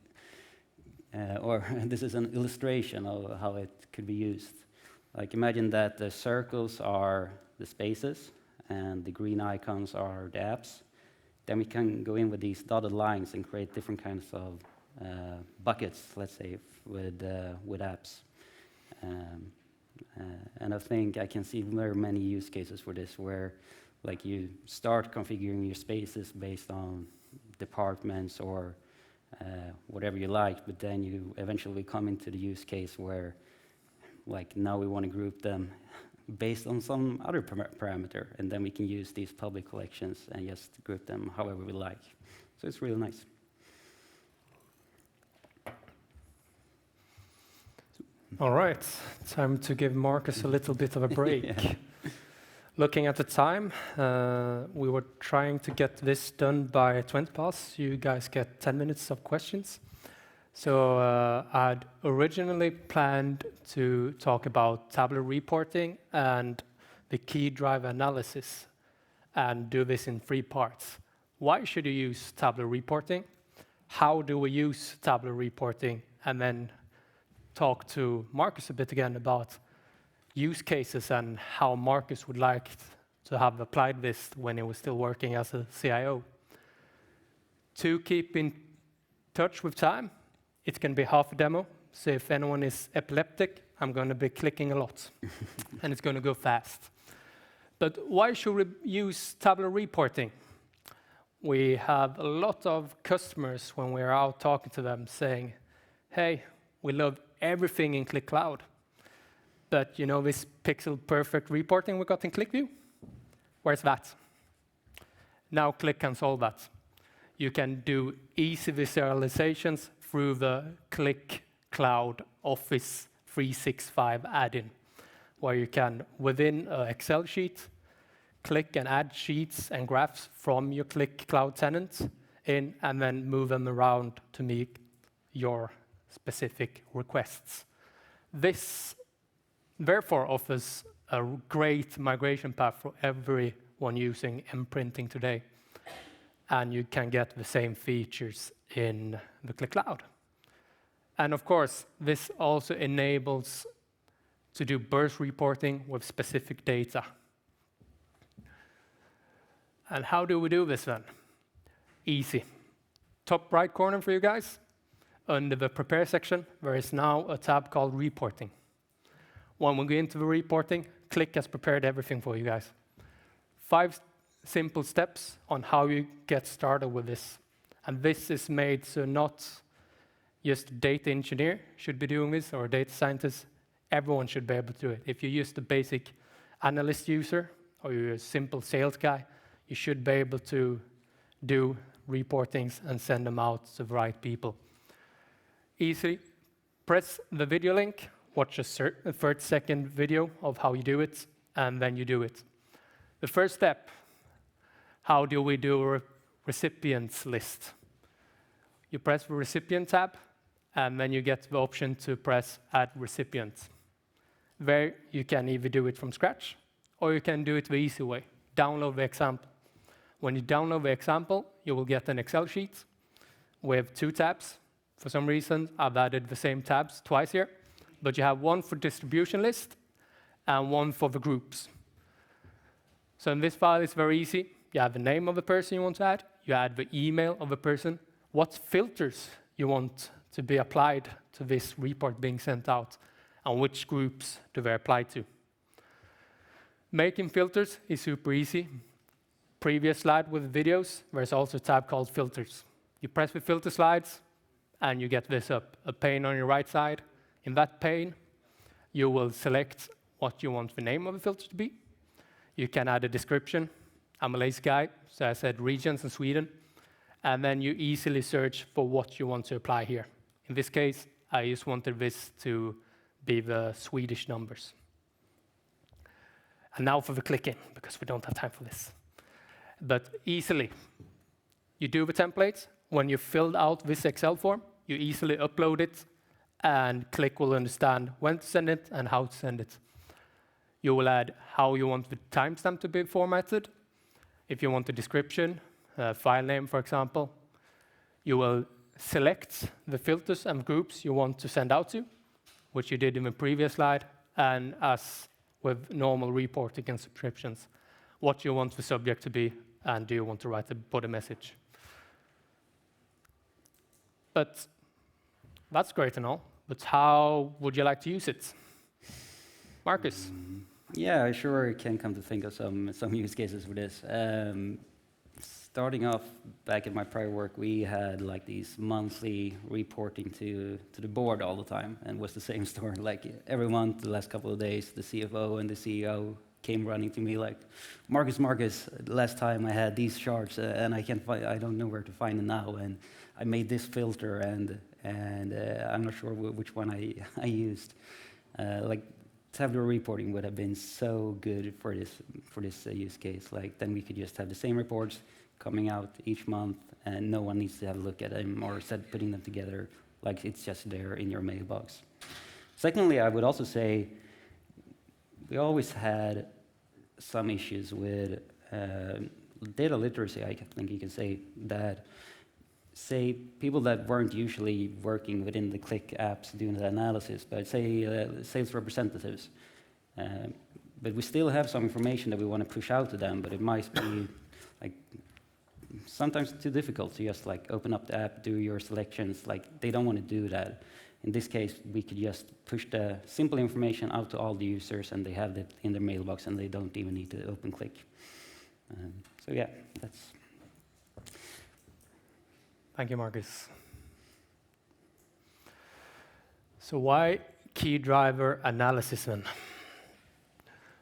or this is an illustration of how it could be used. Like imagine that the circles are the spaces, and the green icons are the apps. Then we can go in with these dotted lines and create different kinds of buckets, let's say, with apps. And I think I can see very many use cases for this, where like you start configuring your spaces based on departments or whatever you like, but then you eventually come into the use case where like now we want to group them based on some other parameter, and then we can use these public collections and just group them however we like. So it's really nice. All right, time to give Marcus a little bit of a break. Yeah. Looking at the time, we were trying to get this done by 20 past. You guys get 10 minutes of questions. So I'd originally planned to talk about tabular reporting and the key driver analysis and do this in 3 parts. Why should you use tabular reporting? How do we use tabular reporting? And then talk to Marcus a bit again about use cases and how Marcus would like to have applied this when he was still working as a CIO. To keep in touch with time, it can be half a demo. So if anyone is epileptic, I'm going to be clicking a lot, and it's going to go fast. But why should we use tabular reporting? We have a lot of customers when we're out talking to them saying, hey, we love everything in Qlik Cloud. But you know this pixel perfect reporting we got in Qlik View? Where's that? Now Qlik can solve that. You can do easy visualizations through the Qlik Cloud Office 365 add-in, where you can, within an Excel sheet, click and add sheets and graphs from your Qlik Cloud tenant in, and then move them around to meet your specific requests. This therefore offers a great migration path for everyone using imprinting today. And you can get the same features in the Qlik Cloud. And of course, this also enables to do burst reporting with specific data. And how do we do this then? Easy. Top right corner for you guys, under the prepare section, there is now a tab called reporting. When we go into the reporting, Qlik has prepared everything for you guys. 5 simple steps on how you get started with this. And this is made so not just a data engineer should be doing this or a data scientist. Everyone should be able to do it. If you're just a basic analyst user or you're a simple sales guy, you should be able to do reportings and send them out to the right people. Easily press the video link, watch a 30-second video of how you do it, and then you do it. The first step, how do we do a recipients list? You press the recipient tab, and then you get the option to press add recipient. There you can either do it from scratch, or you can do it the easy way. Download the example. When you download the example, you will get an Excel sheet with 2 tabs. For some reason, I've added the same tabs twice here, but you have one for distribution list and one for the groups. So in this file, it's very easy. You have the name of the person you want to add. You add the email of the person, what filters you want to be applied to this report being sent out, and which groups do they apply to. Making filters is super easy. Previous slide with videos, there's also a tab called filters. You press the filter slides, and you get this up, a pane on your right side. In that pane, you will select what you want the name of the filter to be. You can add a description. I'm a lazy guy, so I said regions in Sweden. And then you easily search for what you want to apply here. In this case, I just wanted this to be the Swedish numbers. And now for the clicking, because we don't have time for this. But easily, you do the templates. When you filled out this Excel form, you easily upload it, and Qlik will understand when to send it and how to send it. You will add how you want the timestamp to be formatted. If you want a description, file name, for example, you will select the filters and groups you want to send out to, which you did in the previous slide, and as with normal reporting and subscriptions. what you want the subject to be, and do you want to write a body message. But that's great and all, but how would you like to use it? Marcus? Yeah, I sure can come to think of some use cases for this. Starting off back in my prior work, we had like these monthly reporting to the board all the time, and it was the same story. Like every month, the last couple of days, the CFO and the CEO came running to me like, Marcus, last time I had these charts and I don't know where to find them now, and I made this filter and I'm not sure which one I used. Like tabular reporting would have been so good for this use case. Like then we could just have the same reports coming out each month, and no one needs to have a look at them or putting them together. Like it's just there in your mailbox. Secondly, I would also say we always had some issues with data literacy. I think you can say that. Say people that weren't usually working within the Qlik apps doing the analysis, but say sales representatives. But we still have some information that we want to push out to them, but it might be like sometimes too difficult to just like open up the app, do your selections. Like they don't want to do that. In this case, we could just push the simple information out to all the users, and they have it in their mailbox, and they don't even need to open Qlik. So yeah, that's. Thank you, Marcus. So why key driver analysis then?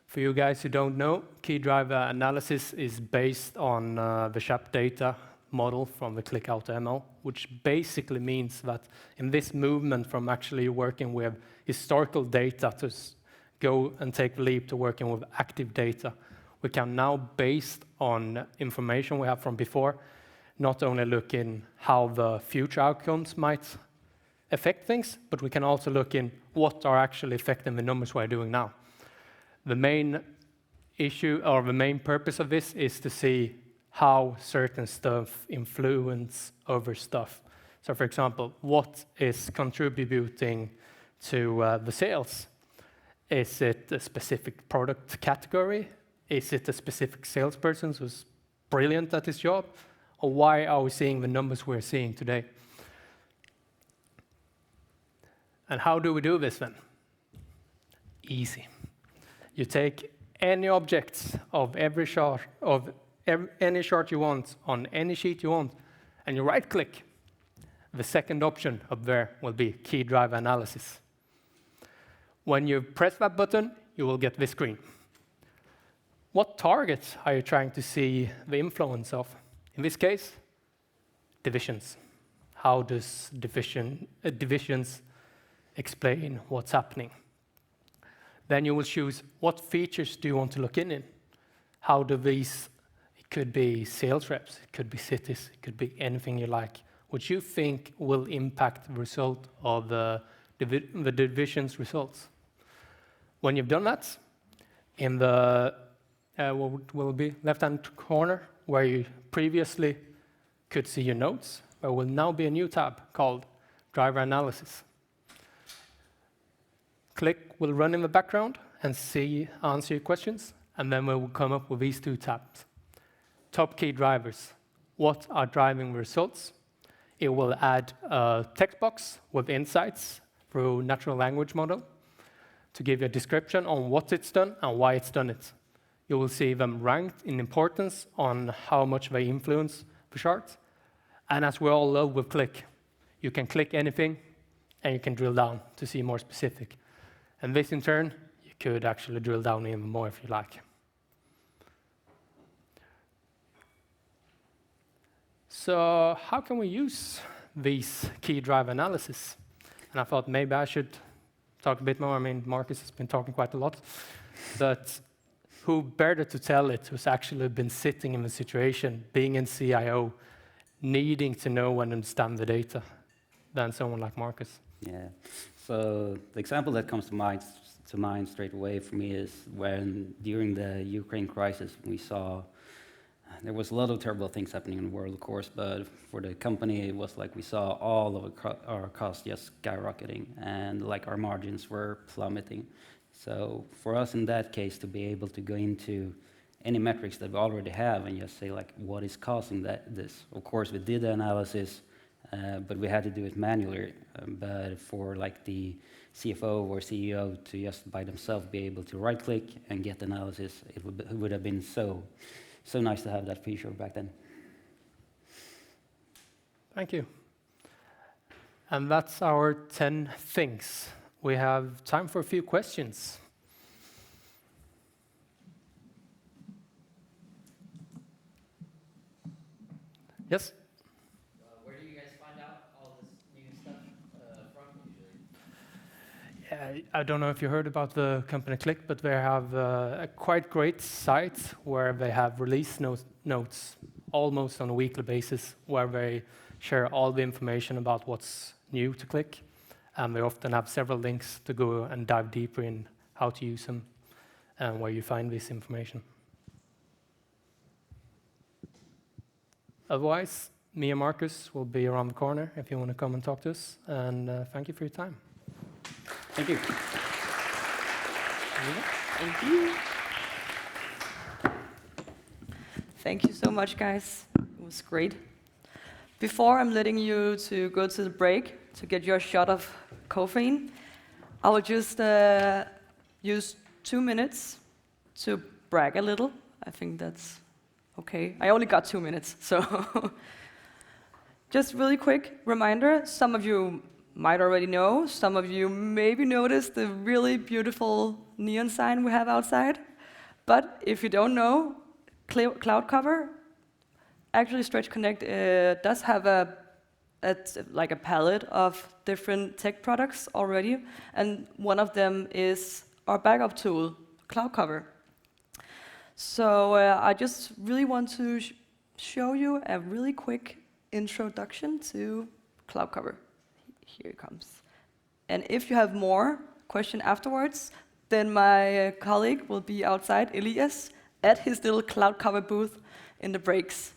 For you guys who don't know, key driver analysis is based on the SHAP data model from the Qlik AutoML, which basically means that in this movement from actually working with historical data to go and take the leap to working with active data, we can now, based on information we have from before, not only look in how the future outcomes might affect things, but we can also look in what are actually affecting the numbers we're doing now. The main issue or the main purpose of this is to see how certain stuff influence other stuff. So for example, what is contributing to the sales? Is it a specific product category? Is it a specific salesperson who's brilliant at his job? Or why are we seeing the numbers we're seeing today? And how do we do this then? Easy. You take any objects of every chart, any chart you want, on any sheet you want, and you right-click. The second option up there will be key driver analysis. When you press that button, you will get this screen. What targets are you trying to see the influence of? In this case, divisions. How does divisions explain what's happening? Then you will choose what features do you want to look in. How do these, it could be sales reps, it could be cities, it could be anything you like, what you think will impact the result of the division's results. When you've done that, in the what will be left-hand corner, where you previously could see your notes, there will now be a new tab called Driver Analysis. Qlik will run in the background and answer your questions, and then we will come up with these two tabs. Top key drivers. What are driving results? It will add a text box with insights through natural language model to give you a description on what it's done and why it's done it. You will see them ranked in importance on how much they influence the chart. And as we all love with Qlik, you can click anything and you can drill down to see more specific. And this in turn, you could actually drill down even more if you like. So how can we use these key driver analysis? And I thought maybe I should talk a bit more. I mean, Marcus has been talking quite a lot. But who better to tell it who's actually been sitting in the situation, being in CIO, needing to know and understand the data than someone like Marcus? Yeah. So the example that comes to mind straight away for me is when during the Ukraine crisis we saw there was a lot of terrible things happening in the world, of course, but for the company it was like we saw all of our costs just skyrocketing and like our margins were plummeting. So for us in that case to be able to go into any metrics that we already have and just say like, what is causing this? Of course, we did the analysis, but we had to do it manually. But for like the CFO or CEO to just by themselves be able to right-click and get the analysis, it would have been so nice to have that feature back then. Thank you. And that's our 10 things. We have time for a few questions. Yes? Where do you guys find out all this new stuff from usually? Yeah, I don't know if you heard about the company Qlik, but they have a quite great site where they have release notes almost on a weekly basis, where they share all the information about what's new to Qlik. And they often have several links to go and dive deeper in how to use them and where you find this information. Otherwise, me and Marcus will be around the corner if you want to come and talk to us. And thank you for your time. Thank you. Thank you. Thank you so much, guys. It was great. Before I'm letting you to go to the break to get your shot of caffeine, I will just use 2 minutes to brag a little. I think that's okay. I only got 2 minutes, so just really quick reminder. Some of you might already know. Some of you maybe noticed the really beautiful neon sign we have outside. But if you don't know, Cloud Cover, actually Stretch Qonnect does have a palette of different tech products already, and one of them is our backup tool, Cloud Cover. So I just really want to show you a really quick introduction to Cloud Cover. Here it comes. And if you have more question afterwards, then my colleague will be outside, Elias, at his little Cloud Cover booth in the breaks.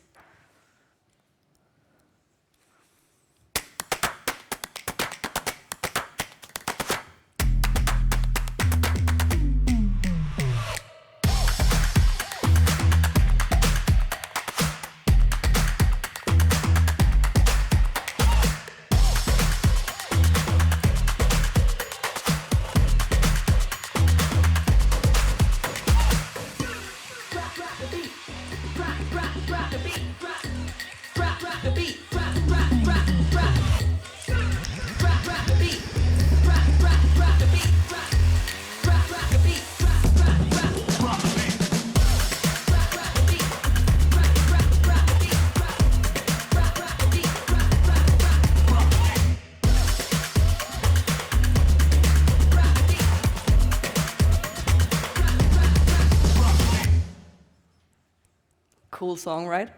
Cool song, right?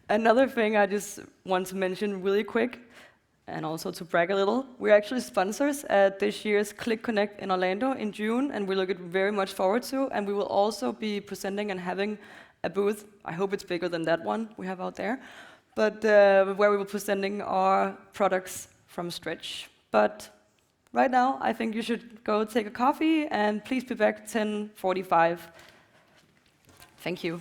Another thing I just want to mention really quick, and also to brag a little, we're actually sponsors at this year's Qonnect in Orlando in June, and we look very much forward to, and we will also be presenting and having a booth. I hope it's bigger than that one we have out there, but where we will be presenting our products from Stretch. But right now, I think you should go take a coffee, and please be back 10:45. Thank you.